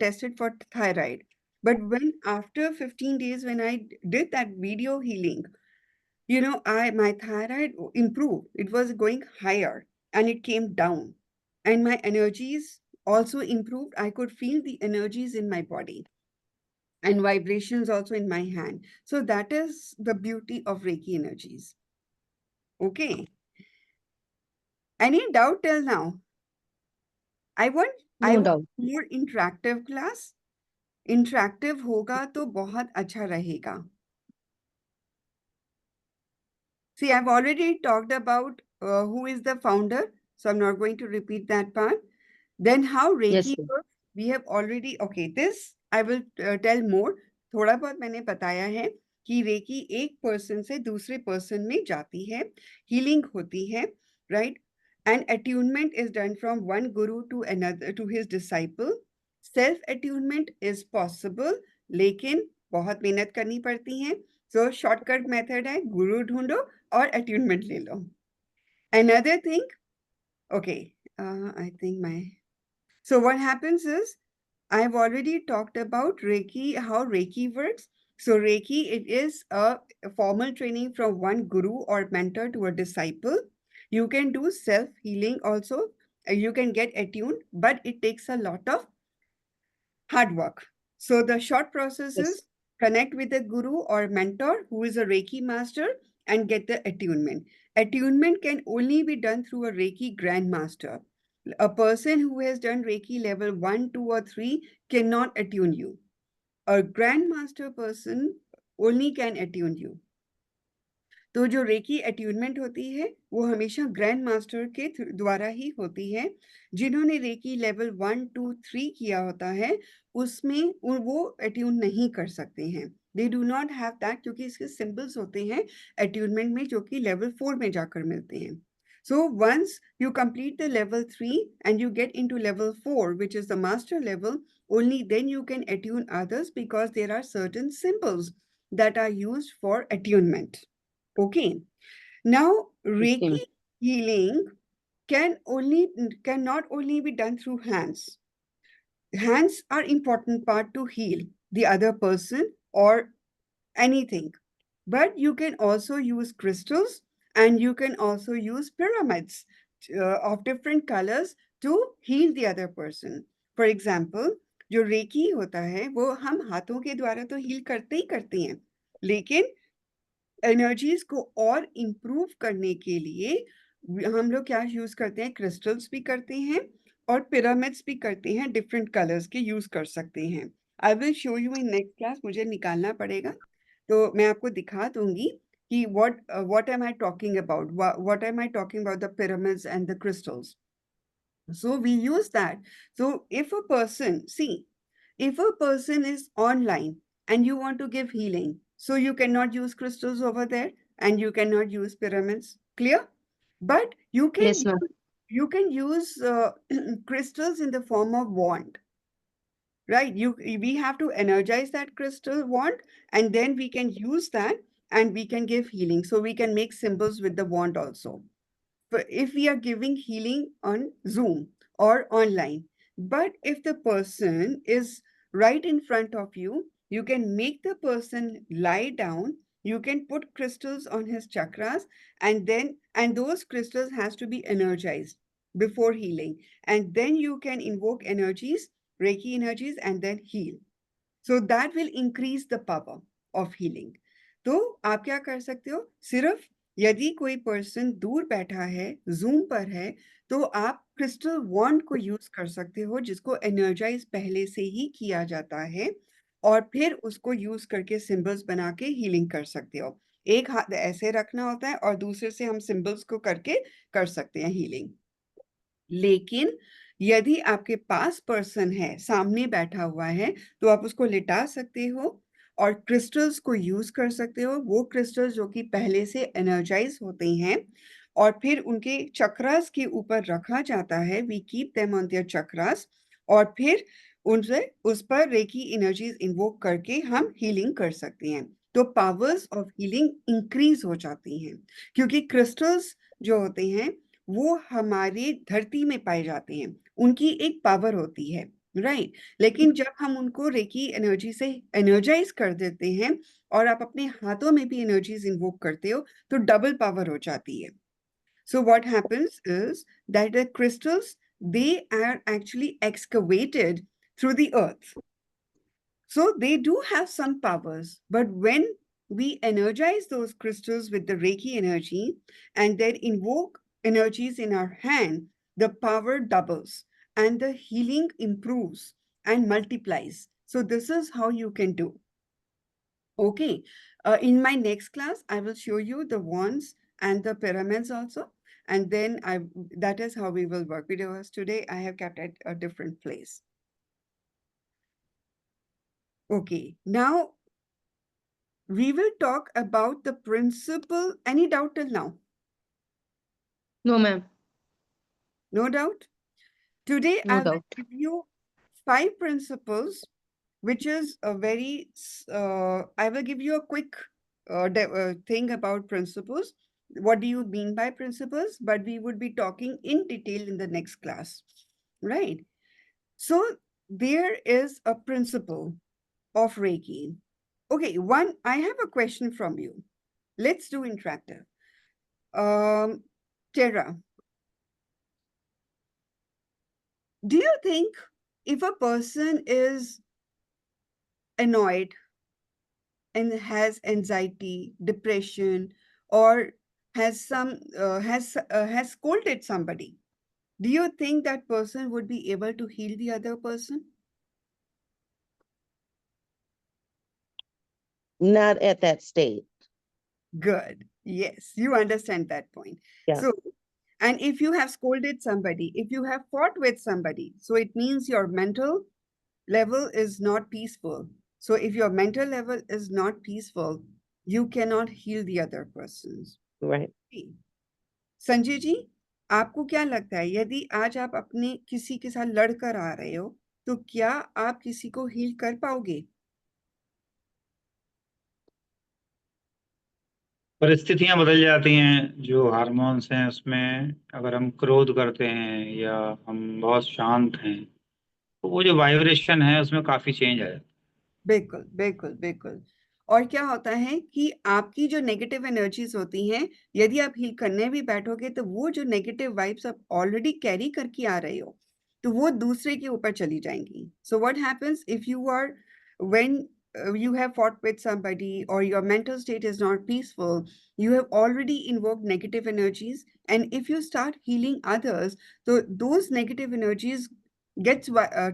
tested for thyroid. But when after 15 days, when I did that video healing, you know, my thyroid improved. It was going higher and it came down. And my energies also improved. I could feel the energies in my body and vibrations also in my hand. So that is the beauty of Reiki energies. Okay. Any doubt till now? I want No doubt. more interactive class. Interactive होगा तो बहुत अच्छा रहेगा. See, I've already talked about who is the founder, so I'm not going to repeat that part. Then how Yes, Reiki sir. works, we have already, okay, this I will tell more. थोड़ा बहुत मैंने बताया है कि recce एक person से दूसरे person में जाती है, हीलिंग होती है, right? And attunement is done from one guru to another to his disciple. Self attunement is possible, लेकिन बहुत मेहनत करनी पड़ती है. So shortcut method है, गुरु ढूंढो और attunement ले लो. Another thing, okay, I think so what happens is, I've already talked about Reiki, how Reiki works. So Reiki, it is a formal training from one guru or mentor to a disciple. You can do self-healing also. You can get attuned, but it takes a lot of hard work. So the short process Yes. is connect with a guru or mentor who is a Reiki master and get the attunement. Attunement can only be done through a Reiki grandmaster. A person who has done Reiki level 1, 2, or 3 cannot attune you. A grandmaster person only can attune you. तो जो recce attunement होती है वो हमेशा grand master के द्वारा ही होती है. जिन्होंने रेकी लेवल 1, 2, 3 किया होता है उसमें वो अट्यून नहीं कर सकते हैं. They do not have that, क्योंकि इसके सिंबल्स होते हैं अट्यूनमेंट में जो कि लेवल 4 में जाकर मिलते हैं. So once you complete the level 3 and you get into level 4, which is the master level, only then you can attune others, because there are certain symbols that are used for attunement. Okay. Now, Reiki healing cannot only be done through hands. Hands are important part to heal the other person or anything. But you can also use crystals, and you can also use pyramids of different colors to heal the other person. For example, जो recce होता है वो हम हाथों के द्वारा तो heal करते ही करते हैं, लेकिन एनर्जीज को और इम्प्रूव करने के लिए हम लोग क्या यूज करते हैं, क्रिस्टल्स भी करते हैं और पिरामिड्स भी करते हैं, डिफरेंट कलर्स के यूज कर सकते हैं. I will show you in next class. मुझे निकालना पड़ेगा तो मैं आपको दिखा दूंगी कि what am I talking about, what am I talking about the pyramids and the crystals. So we use that. So if a person, see, if a person is online and you want to give healing, so you cannot use crystals over there and you cannot use pyramids. Clear? But you can Yes, ma'am. you can use crystals in the form of wand. Right? We have to energize that crystal wand, and then we can use that and we can give healing. So we can make symbols with the wand also. But if we are giving healing on Zoom or online, but if the person is right in front of you, you can make the person lie down. You can put crystals on his chakras, and those crystals has to be energized before healing. And then you can invoke energies, Reiki energies, and then heal. So that will increase the power of healing. तो आप क्या कर सकते हो, सिर्फ यदि कोई person दूर बैठा है, जूम पर है, तो आप क्रिस्टल वॉन्ड को यूज कर सकते हो, जिसको एनर्जाइज पहले से ही किया जाता है, और फिर उसको यूज करके सिंबल्स बना के हीलिंग कर सकते हो. एक हाथ ऐसे रखना होता है और दूसरे से हम सिंबल्स को करके कर सकते हैं हीलिंग. लेकिन यदि आपके पास पर्सन है, सामने बैठा हुआ है, तो आप उसको लिटा सकते हो और क्रिस्टल्स को यूज कर सकते हो. वो क्रिस्टल्स जो कि पहले से एनर्जाइज होते हैं और फिर उनके चक्रास के ऊपर रखा जाता है. We keep them on their chakras, और फिर उनसे उस पर रेकी एनर्जीज इन्वोक करके हम हीलिंग कर सकते हैं. तो पावर्स ऑफ हीलिंग इंक्रीज हो जाती हैं, क्योंकि क्रिस्टल्स जो होते हैं वो हमारी धरती में पाए जाते हैं. उनकी एक पावर होती है, राइट? लेकिन जब हम उनको रेकी एनर्जी से एनर्जाइज कर देते हैं और आप अपने हाथों में भी एनर्जीज इन्वोक करते हो, तो डबल पावर हो जाती है. So what happens is that the crystals, they are actually excavated through the earth. So they do have some powers, but when we energize those crystals with the Reiki energy and then invoke energies in our hand, the power doubles and the healing improves and multiplies. So this is how you can do. Okay, in my next class, I will show you the wands and the pyramids also. And then that is how we will work. Because today I have kept at a different place. Okay, now we will talk about the principle. Any doubt till now? No, ma'am. No doubt? Today, No I will doubt. give you 5 principles, which is a very, I will give you a quick thing about principles. What do you mean by principles? But we would be talking in detail in the next class, right? So there is a principle of Reiki. Okay, I have a question from you. Let's do interactive. Tara, do you think if a person is annoyed and has anxiety, depression, or has has scolded somebody, do you think that person would be able to heal the other person? Not at that state. Good. Yes, you understand that point. Yeah. So, and if you have scolded somebody, if you have fought with somebody, so it means your mental level is not peaceful. So if your mental level is not peaceful, you cannot heal the other persons. Right. Sanjay ji, आपको क्या लगता है यदि आज आप अपने किसी के साथ लड़कर आ रहे हो, तो क्या आप किसी को हील कर पाओगे? परिस्थितियां बदल जाती हैं, जो हार्मोन्स हैं उसमें अगर हम क्रोध करते हैं या हम बहुत शांत हैं, तो वो जो वाइब्रेशन है उसमें काफी चेंज आया। बिल्कुल, बिल्कुल, बिल्कुल। और क्या होता है कि आपकी जो नेगेटिव एनर्जीज होती हैं, यदि आप हील करने भी बैठोगे, तो वो जो नेगेटिव वाइब्स आप ऑलरेडी कैरी करके आ रहे हो, तो वो दूसरे के ऊपर चली जाएंगी। So what happens if you are when you have fought with somebody or your mental state is not peaceful, you have already invoked negative energies, and if you start healing others, so those negative energies gets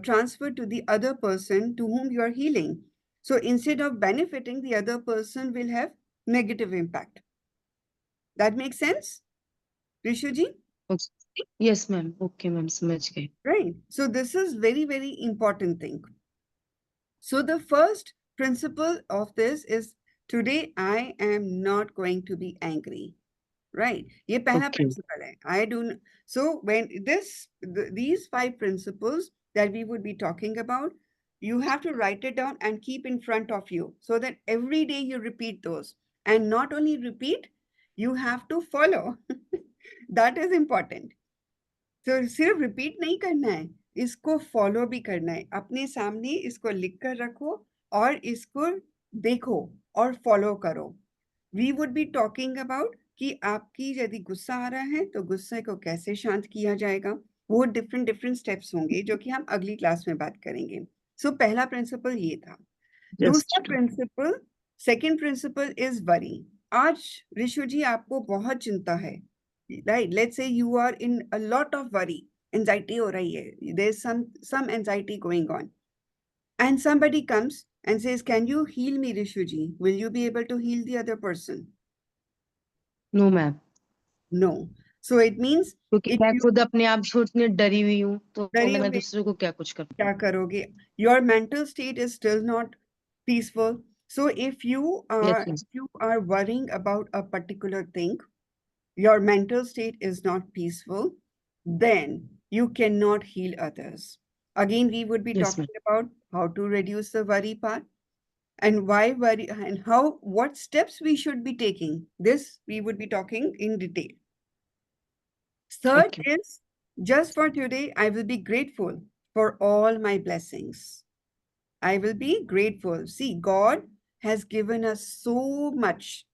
transferred to the other person to whom you are healing. So instead of benefiting, the other person will have negative impact. That makes sense, Rishuji? Yes, ma'am. Okay, ma'am. समझ गए. Right. So this is very, very important thing. So the first principle of this is, today I am not going to be angry. Right. ये पहला Okay. principle है. I do not. So when these 5 principles that we would be talking about, you have to write it down and keep in front of you so that every day you repeat those. And not only repeat, you have to follow. That is important. तो सिर्फ repeat नहीं करना है, इसको follow भी करना है। अपने सामने इसको लिख कर रखो और इसको देखो और फॉलो करो। We would be talking about कि आपकी यदि गुस्सा आ रहा है तो गुस्से को कैसे शांत किया जाएगा, वो डिफरेंट डिफरेंट स्टेप्स होंगे जो कि हम अगली क्लास में बात करेंगे। सो पहला प्रिंसिपल ये था। दूसरा principle, second principle is worry. आज ऋषु जी आपको बहुत चिंता है, right? Let's say you are in a lot of worry, anxiety हो रही है, there is some anxiety going on, and somebody comes and says, can you heal me, Rishuji? Will you be able to heal the other person? No, ma'am. No. So it means क्योंकि if मैं you खुद अपने आप से उतनी डरी हुई हूँ, तो डरे मैं हुए दूसरे को क्या कुछ कर क्या करोगे? Your mental state is still not peaceful. So if Yes, yes. you are worrying about a particular thing, your mental state is not peaceful, then you cannot heal others. Again, we would be Yes, ma'am. talking about how to reduce the worry part and why worry and how, what steps we should be taking. This we would be talking in detail. Third Okay. is, just for today, I will be grateful for all my blessings. I will be grateful. See, God has given us so much,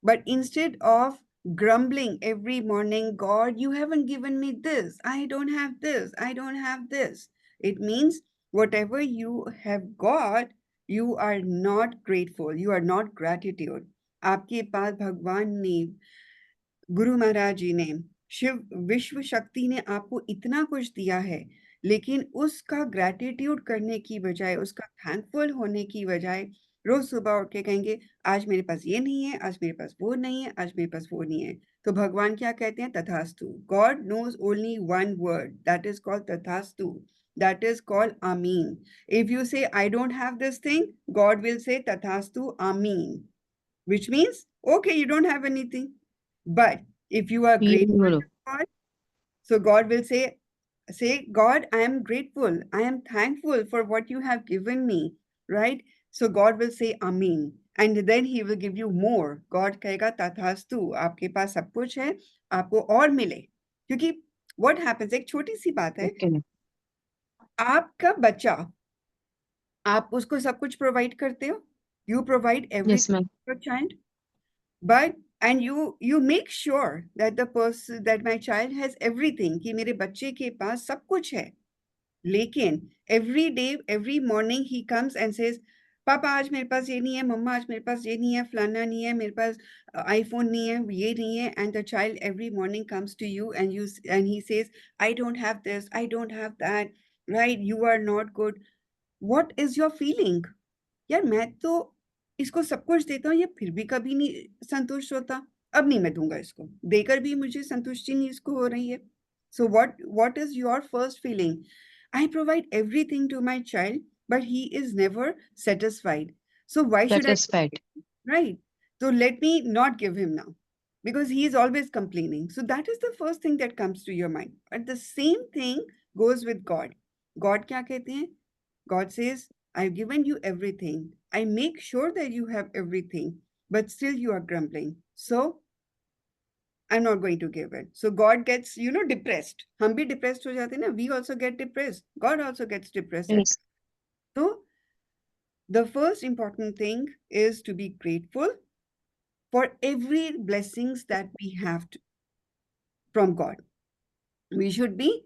but instead of grumbling every morning, God, you haven't given me this, I don't have this, I don't have this. It means whatever you have got, you are not grateful, you are not gratitude. आपके पास भगवान ने, गुरु महाराज जी ने, शिव विश्व शक्ति ने आपको इतना कुछ दिया है, लेकिन उसका ग्रैटिट्यूड करने की बजाय, उसका थैंकफुल होने की बजाय रोज सुबह उठ के कहेंगे आज मेरे पास ये नहीं है, आज मेरे पास वो नहीं है, आज मेरे पास वो नहीं है। तो भगवान क्या कहते हैं? तथास्तु। God knows only one word, that is called तथास्तु। That is called Amin. If you say, I don't have this thing, God will say, Tathastu Amin, which means, okay, you don't have anything. But if you are grateful to God, so God will say, God, I am grateful. I am thankful for what you have given me, right? So God will say Amin. And then he will give you more. God कहेगा तथास्तु, आपके पास सब कुछ है, आपको और मिले. क्योंकि what happens, एक छोटी सी बात है, Okay. आपका बच्चा, आप उसको सब कुछ प्रोवाइड करते हो, you provide Yes, everything ma'am. for your child, but and you make sure that the person, that my child has everything, कि मेरे बच्चे के पास सब कुछ है. लेकिन every day, every morning he comes and says, पापा आज मेरे पास ये नहीं है, मम्मा आज मेरे पास ये नहीं है, फलाना नहीं है, मेरे पास आईफोन नहीं है, ये नहीं है. And the child every morning comes to you and he says, I don't have this, I don't have that, right? You are not good. What is your feeling? यार मैं तो इसको सब कुछ देता हूँ, ये फिर भी कभी नहीं संतुष्ट होता. अब नहीं मैं दूंगा इसको, देकर भी मुझे संतुष्टि नहीं इसको हो रही है. So what is your first feeling? I provide everything to my child, but he is never satisfied. So why should I? Satisfied. Right. So let me not give him now, because he is always complaining. So that is the first thing that comes to your mind. And the same thing goes with God. God क्या कहते हैं? God says, I've given you everything. I make sure that you have everything, but still you are grumbling. So I'm not going to give it. So God gets, depressed. हम भी depressed हो जाते हैं ना. We also get depressed. God also gets depressed. Yes. So the first important thing is to be grateful for every blessings that we have from God. We should be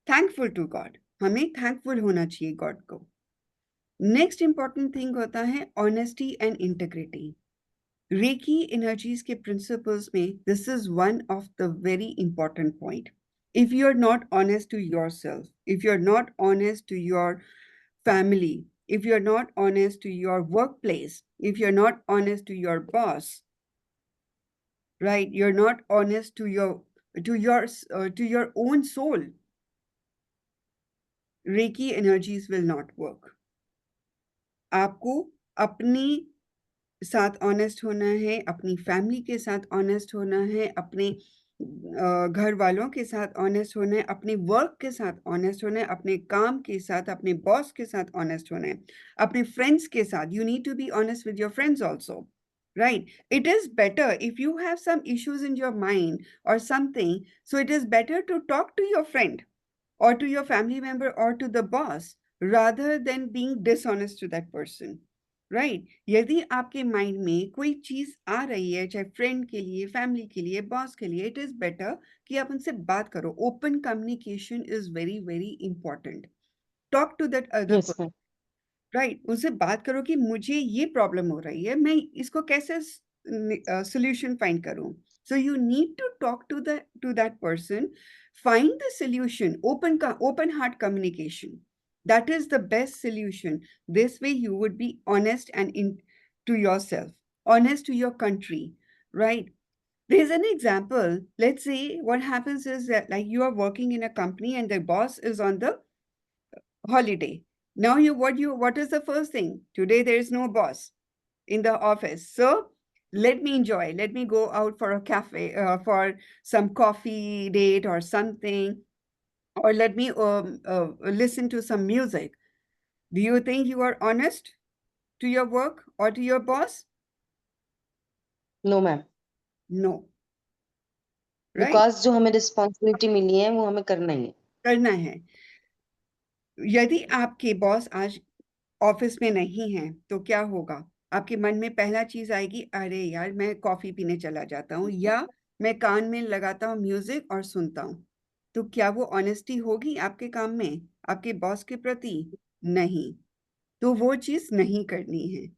thankful to God. हमें thankful होना चाहिए God को. Next important thing होता है honesty and integrity. Reiki energies के principles में this is one of the very important point. If you're not honest to yourself, if you're not honest to your family, if you're not honest to your workplace, if you're not honest to your boss, right? You're not honest to your own soul. Reiki energies will not work. आपको अपनी साथ honest होना है, अपनी family के साथ honest होना है, अपने घर वालों के साथ ऑनेस्ट होना है, अपने वर्क के साथ ऑनेस्ट होना है, अपने काम के साथ, अपने बॉस के साथ ऑनेस्ट होना है, अपने फ्रेंड्स के साथ. You need to be honest with your friends also, right? It is better if you have some issues in your mind or something, so it is better to talk to your friend or to your family member or to the boss rather than being dishonest to that person. Right यदि आपके mind में कोई चीज आ रही है, चाहे friend के लिए, फैमिली के लिए, बॉस के लिए, इट इज बेटर कि आप उनसे बात करो. Open communication is very very important. Talk to that other Yes, person, ma'am. Right? उनसे बात करो कि मुझे ये प्रॉब्लम हो रही है, मैं इसको कैसे सोल्यूशन फाइंड करूं. So you need to talk to that person, find the solution. Open heart communication, that is the best solution. This way you would be honest and to yourself, honest to your country, right? There's an example. Let's say what happens is that, like, you are working in a company and the boss is on the holiday. Now what is the first thing? Today there is no boss in the office, so let me enjoy, let me go out for a cafe, for some coffee date or something, or let me listen to some music. Do you think you are honest to your work or to your boss? No, ma'am. No. Right? Because जो हमें responsibility मिली है वो हमें करना ही है. करना है. यदि आपके बॉस आज ऑफिस में नहीं है तो क्या होगा? आपके मन में पहला चीज आएगी, अरे यार मैं कॉफी पीने चला जाता हूँ, या मैं कान में लगाता हूँ म्यूजिक और सुनता हूँ. तो क्या वो ऑनेस्टी होगी आपके काम में, आपके बॉस के प्रति? नहीं. तो वो चीज नहीं करनी है.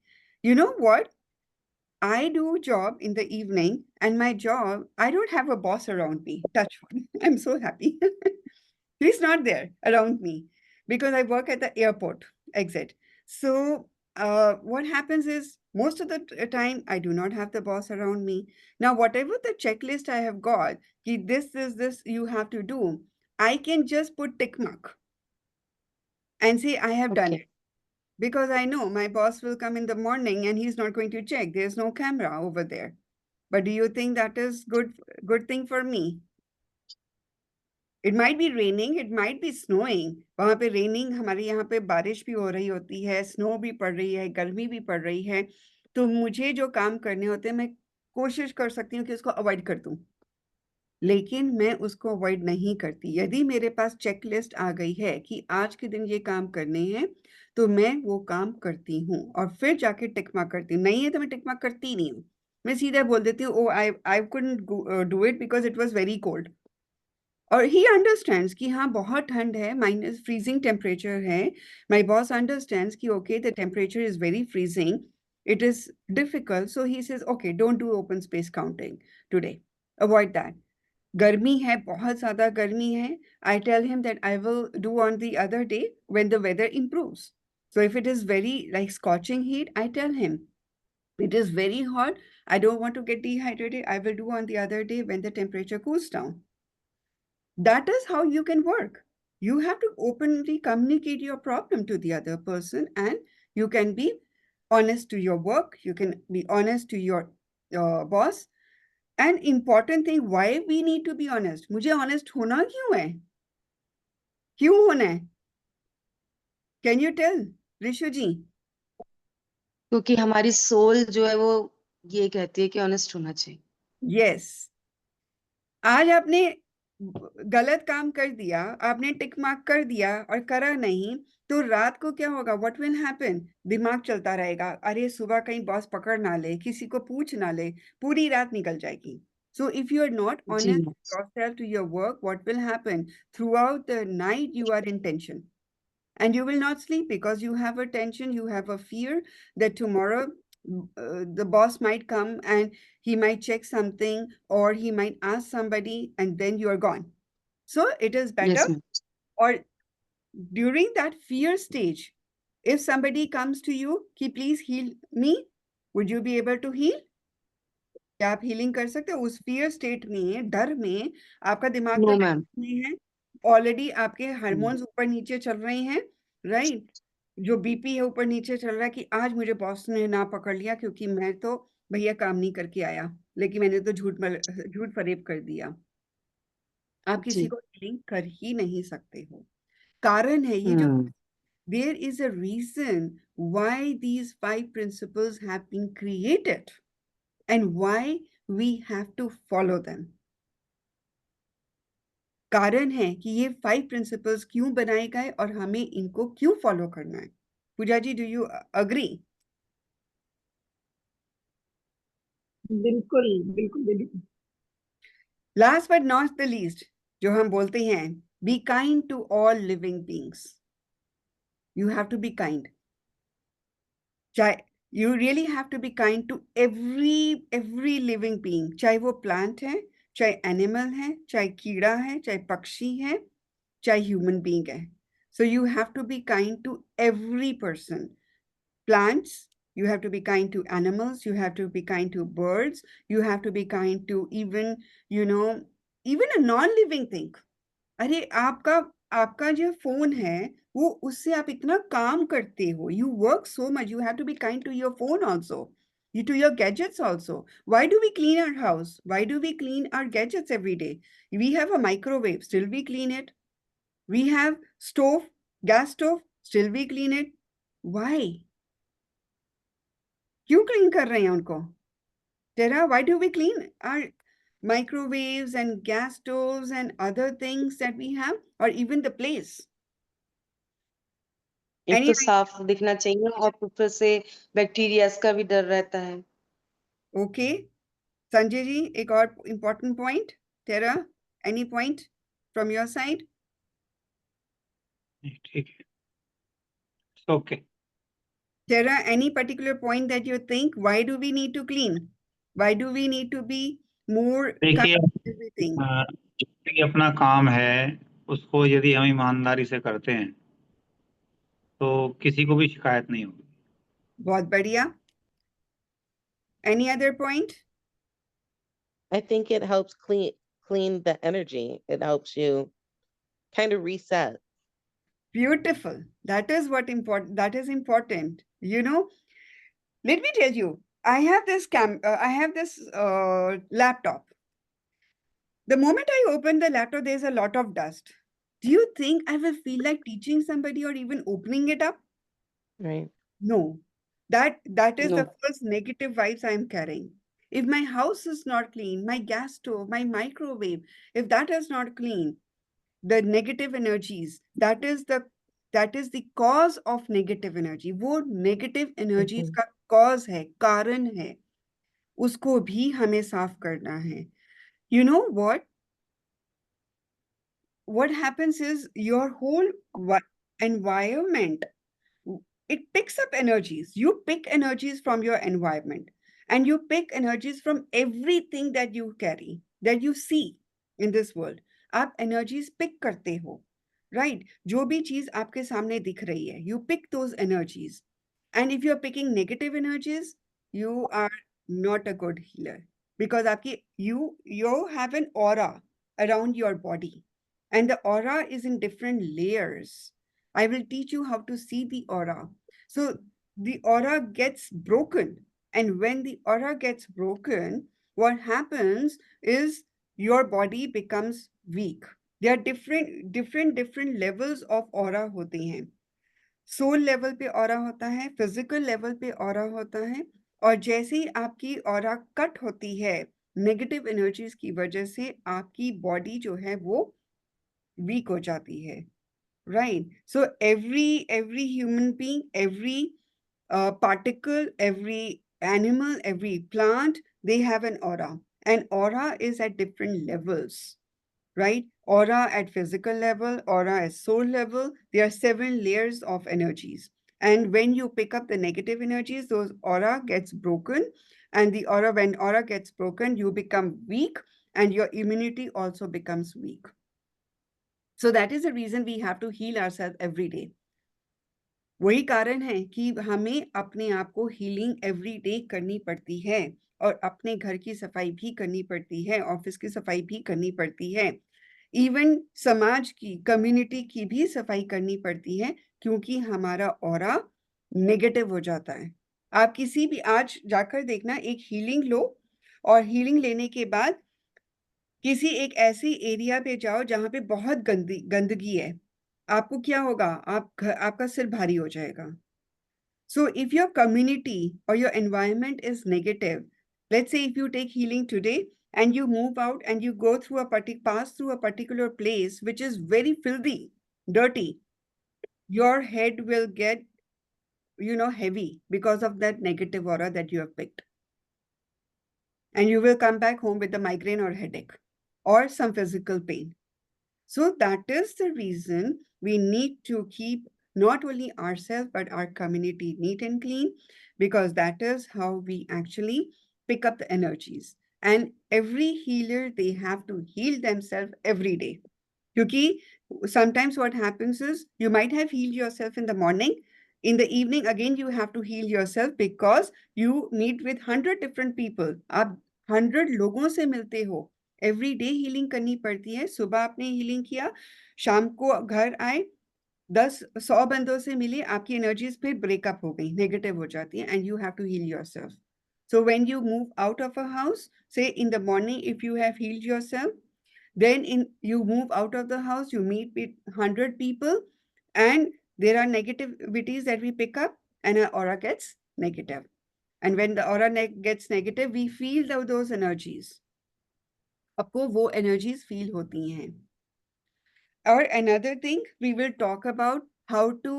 You know what? I do job in the evening, and my job, I don't have a boss around me. Touch wood. I'm so happy. He's not there around me because I work at the airport exit. So what happens is most of the time I do not have the boss around me. Now, whatever the checklist I have got, this you have to do, I can just put tick mark. and say, I have done Okay. it. Because I know my boss will come in the morning and he's not going to check. There's no camera over there. But do you think that is good thing for me? It might be raining, it might be snowing. वहाँ पे raining, हमारे यहाँ पे बारिश भी हो रही होती है, snow भी पड़ रही है, गर्मी भी पड़ रही है। तो मुझे जो काम करने होते हैं, मैं कोशिश कर सकती हूँ कि उसको अवॉइड कर दूँ। लेकिन मैं उसको अवॉइड नहीं करती। यदि मेरे पास चेकलिस्ट आ गई है कि आज के दिन ये काम करने हैं, तो मैं वो काम करती हूँ और फिर जाके टिक मार्क करती हूँ। नहीं है तो मैं टिक मार्क करती ही नहीं हूँ। मैं सीधा बोल देती हूँ, oh I couldn't do it because it was very cold. और ही अंडरस्टैंड्स कि हाँ, बहुत ठंड है, माइनस फ्रीजिंग टेम्परेचर है। माय बॉस अंडरस्टैंड्स कि okay the temperature is very freezing, it is difficult, so he says okay don't do open space counting today, avoid that. गर्मी है, बहुत ज़्यादा गर्मी है, I tell him that I will do on the other day when the weather improves. So if it is very like scorching heat, I tell him, it is very hot, I don't want to get dehydrated, I will do on the other day when the temperature cools down. That is how you can work. You have to openly communicate your problem to the other person, and you can be honest to your work, you can be honest to your boss. And important thing, why we need to be honest? मुझे honest होना क्यों है? क्यों होना है? Can you tell, Rishu जी? क्योंकि हमारी soul जो है वो ये कहती है कि ऑनेस्ट होना चाहिए। Yes. आज आपने गलत काम कर दिया, आपने टिक मार्क कर दिया और करा नहीं, तो रात को क्या होगा? What will happen? दिमाग चलता रहेगा, अरे सुबह कहीं बॉस पकड़ ना ले, किसी को पूछ ना ले, पूरी रात निकल जाएगी। So if you are not जी honest ma'am. yourself to your work, what will happen? Throughout the night you are in tension. And you will not sleep because you have a tension, you have a fear that tomorrow the boss might come and he might check something or he might ask somebody and then you are gone. So it is better, yes ma'am. or during that fear stage, if somebody comes to you कि please heal me, would you be able to heal? क्या आप healing कर सकते हो? उस fear state में, डर में, आपका दिमाग तो नो मैम। नहीं है, ऑलरेडी आपके हार्मोन्स ऊपर नीचे चल रहे हैं, राइट? जो बीपी है ऊपर नीचे चल रहा है कि आज मुझे बॉस ने ना पकड़ लिया क्योंकि मैं तो भैया काम नहीं करके आया, लेकिन मैंने तो झूठ फरेब कर दिया। आप किसी जी। को हीलिंग कर ही नहीं सकते हो। कारण है ये जो there is a reason why these 5 principles have been created and why we have to follow them. कारण है कि ये 5 principles क्यों बनाए गए और हमें इनको क्यों फॉलो करना है। पूजा जी, do you agree? बिल्कुल बिल्कुल बिल्कुल। Last but not the least, जो हम बोलते हैं, be kind to all living beings. You have to be kind. You really have to be kind to every living being. चाहे वो plant है, चाहे animal है, चाहे कीड़ा है, चाहे पक्षी है, चाहे human being है. So you have to be kind to every person. Plants, you have to be kind to animals, you have to be kind to birds, you have to be kind to even, even a non-living thing. अरे आपका जो phone है, वो उससे आप इतना काम करते हो, you work so much, you have to be kind to your phone also, to your gadgets also. Why do we clean our house? Why do we clean our gadgets every day? We have a microwave, still we clean it. We have stove, gas stove, still we clean it. Why? क्यों clean कर रहे हैं उनको? Tara, why do we clean our microwaves and gas stoves and other things that we have, or even the place? एक Any तो साफ दिखना चाहिए और ऊपर से बैक्टीरियाज का भी डर रहता है। Okay, संजय जी, एक और important point. Tara, any point from your side? ठीक है, okay. Tara, any particular point that you think, why do we need to clean? Why do we need to be more kind देखिए, to everything? जो भी अपना काम है उसको यदि हम ईमानदारी से करते हैं तो किसी को भी शिकायत नहीं होगी। बहुत बढ़िया. Any other point? I think it helps clean the energy. It helps you kind of reset. Beautiful. That is what important. That is important. You know, let me tell you. I have this laptop. The moment I open the laptop, there's a lot of dust. Do you think I will feel like teaching somebody or even opening it up? Right. No. That is the No. first negative vibes I'm carrying. If my house is not clean, my gas stove, my microwave, if that is not clean, the negative energies, that is the cause of negative energy. वो negative energies Mhm. का cause है, कारण है. उसको भी हमें साफ करना है. You know what happens is your whole environment, it picks up energies. You pick energies from your environment, and you pick energies from everything that you carry, that you see in this world. आप energies pick करते हो, right? जो भी चीज आपके सामने दिख रही है, you pick those energies. And if you're picking negative energies, you are not a good healer, because आपकी you have an aura around your body, and the aura is in different layers. I will teach you how to see the aura. So the aura gets broken. And when the aura gets broken, what happens is your body becomes weak. There are different levels of aura होते हैं. Soul level पे aura होता है, physical level पे aura होता है, और जैसे ही आपकी ऑरा कट होती है नेगेटिव एनर्जीज की वजह से, आपकी बॉडी जो है वो वीक हो जाती है. Right. So every human being, every particle, every animal, every plant, they have an aura. And aura is at different levels, right? Aura at physical level, aura at soul level. There are 7 layers of energies. And when you pick up the negative energies, those aura gets broken. And when aura gets broken, you become weak, and your immunity also becomes weak. So that is the reason we have to heal ourselves every day. वही कारण है कि हमें अपने आप को healing every day करनी पड़ती है, और अपने घर की सफाई भी करनी पड़ती है, ऑफिस की सफाई भी करनी पड़ती है, इवन समाज की, कम्युनिटी की भी सफाई करनी पड़ती है, क्योंकि हमारा ऑरा नेगेटिव हो जाता है. आप किसी भी आज जाकर देखना, एक हीलिंग लो, और हीलिंग लेने के बाद किसी एक ऐसी एरिया पे जाओ जहां पे बहुत गंदगी है, आपको क्या होगा? आपका सिर भारी हो जाएगा. So if your community or your environment is negative, let's say if you take healing today and you move out and you go through pass through a particular place which is very filthy, dirty, your head will get, heavy because of that negative aura that you have picked. And you will come back home with a migraine or headache or some physical pain. So that is the reason we need to keep not only ourselves, but our community neat and clean, because that is how we actually pick up the energies. And every healer, they have to heal themselves every day. Because sometimes what happens is you might have healed yourself in the morning. In the evening, again, you have to heal yourself because you meet with 100 different people. आप 100 लोगों से मिलते हो. Every day healing करनी पड़ती है. सुबह आपने हीलिंग किया, शाम को घर आए, 100 बंदों से मिले, आपकी एनर्जीज फिर ब्रेकअप हो गई, नेगेटिव हो जाती है, and you have to heal yourself. So when you move out of a house, say in the morning if you have healed yourself, then you move out of the house, you meet with 100 people, and there are negativities that we pick up, and our aura gets negative. And when the aura gets negative, we feel those energies. आपको वो energies feel होती हैं. Or another thing, we will talk about how to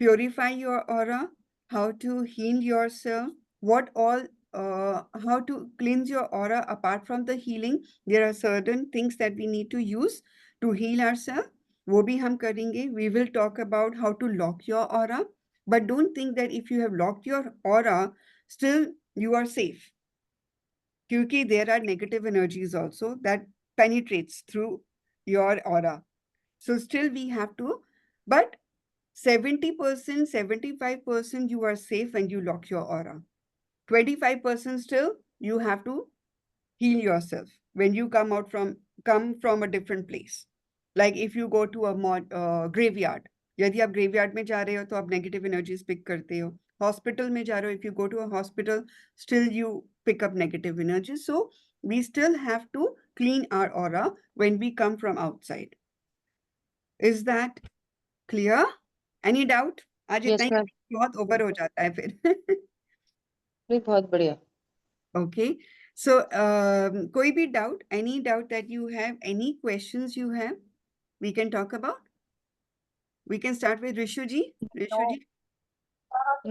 purify your aura, how to heal yourself, how to cleanse your aura. Apart from the healing, there are certain things that we need to use to heal ourselves. वो भी हम करेंगे. We will talk about how to lock your aura. But don't think that if you have locked your aura, still you are safe. Because there are negative energies also that penetrates through your aura. So still we have to, but 70%, 75% you are safe when you lock your aura. 25% still you have to heal yourself when you come from a different place. Like if you go to a graveyard, यदि आप graveyard में जा रहे हो तो आप negative energies pick करते हो, हॉस्पिटल में जा रहे हो, if you go to a hospital still you pick up negative energy, so we still have to clean our aura when we come from outside. Is that clear? Any doubt? आज Yes, इतना ही ma'am. बहुत over हो जाता है फिर नहीं, बहुत बढ़िया. Okay, so कोई भी doubt, any doubt that you have, any questions you have, we can talk about. We can start with Rishu ji. Rishu ji,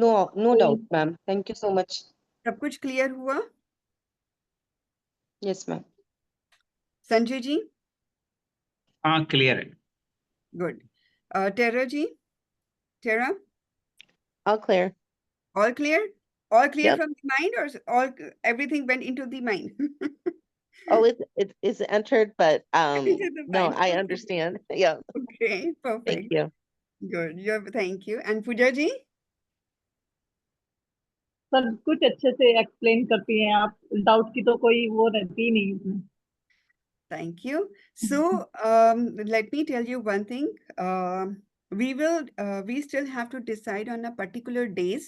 No doubt, ma'am. Thank you so much. सब कुछ clear हुआ? Yes, ma'am. Sanjay ji, हाँ clear है। good. Tara ji, Tara, All clear. all clear? All clear Yep. from the mind, or all everything went into the mind? Oh, it's entered, but Into the no, mind. I Okay. understand. Yeah, Okay, thank perfect. you. Good. Thank you. And Pooja ji? सब कुछ अच्छे से explain करती हैं आप, doubt की तो कोई वो रहती ही नहीं इसमें। Thank you. So, let me tell you one thing. We still have to decide on a particular days.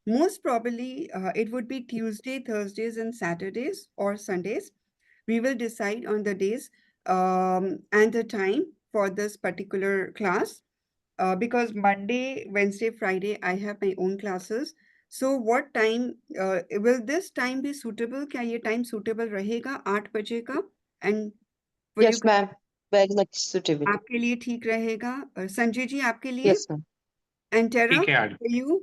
Most probably, it would be Tuesday, Thursdays, and Saturdays or Sundays. We will decide on the days and the time for this particular class. Because Monday, Wednesday, Friday, I have my own classes. So what time will this time be suitable? क्या ये time suitable रहेगा 8 बजे का? And will you Yes, ma'am. Very much suitable. आपके लिए ठीक रहेगा? संजय जी आपके लिए? Yes, ma'am. And Tara, ठीक है आज। for you?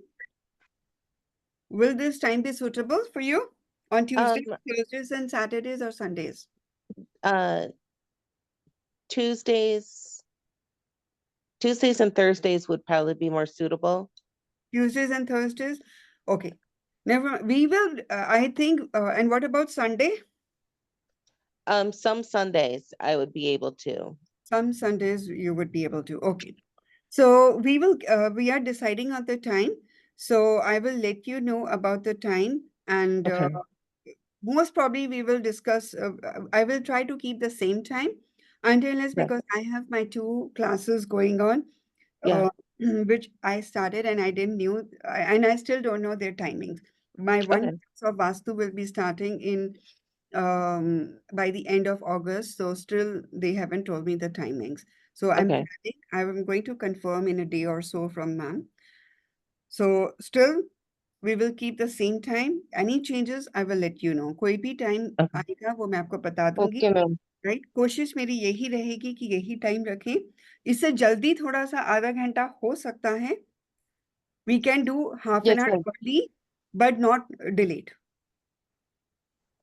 Will this time be suitable for you on Tuesdays, Thursdays, and Saturdays or Sundays? Tuesdays and Thursdays would probably be more suitable. Tuesdays and Thursdays? Okay. Never. We will. I think. And what about Sunday? Some Sundays I would be able to. Some Sundays you would be able to. Okay. So we will. We are deciding on the time. So I will let you know about the time, and Okay. most probably we will discuss. I will try to keep the same time until unless Yeah. because I have my 2 classes going on, Yeah. which I started and I didn't knew, and I still don't know their timings. My one Okay. class of Vastu will be starting in by the end of August. So still they haven't told me the timings. So I'm Okay. planning, I'm going to confirm in a day or so from ma'am. So still we will keep the same time. Any changes, I will let you know. कोई भी time Okay. आएगा वो मैं आपको बता दूंगी. Okay, ma'am. Right कोशिश मेरी यही रहेगी कि यही टाइम रखें. इससे जल्दी थोड़ा सा आधा घंटा हो सकता है. We can do half Yes, an hour ma'am. early, but not delayed.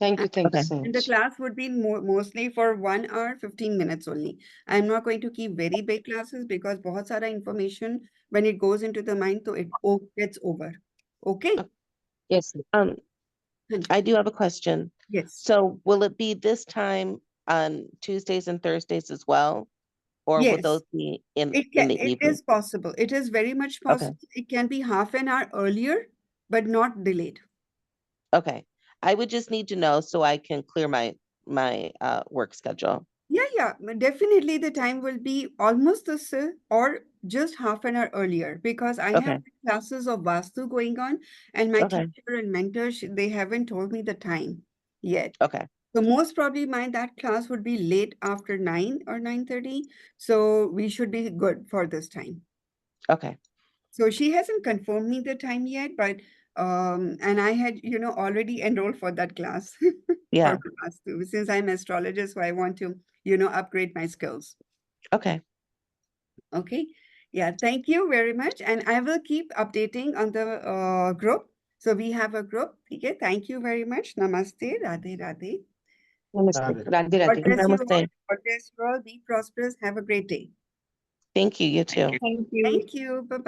Thank you so And the much. class would be mostly for 1 hour, 15 minutes only. I'm not going to keep very big classes because बहुत सारा information, when it goes into the mind, so it gets over. Okay? Yes, ma'am. I do have a question. Yes. So will it be this time on Tuesdays and Thursdays as well? Or will Yes. those be in It the evening? is possible. It is very much possible. It can be half an hour earlier, but not delayed. Okay. I would just need to know so I can clear my work schedule. Yeah, definitely the time will be almost the same or just half an hour earlier because I Okay. have classes of Vastu going on and my Okay. teacher and mentor, they haven't told me the time yet. Okay. So most probably that class would be late after 9 or 9:30. So we should be good for this time. Okay. So she hasn't confirmed me the time yet, but and I had, already enrolled for that class Yeah. for Vastu since I'm astrologer, so I want to, upgrade my skills. Okay. Okay. Yeah, thank you very much. And I will keep updating on the group. So we have a group. Okay, thank you very much. Namaste. Radhe Radhe. Namaste. Radhe God Radhe. bless you all. Namaste. God bless you all. Be prosperous. Have a great day. Thank you. You too. Thank you. Thank you. Thank you. Bye-bye.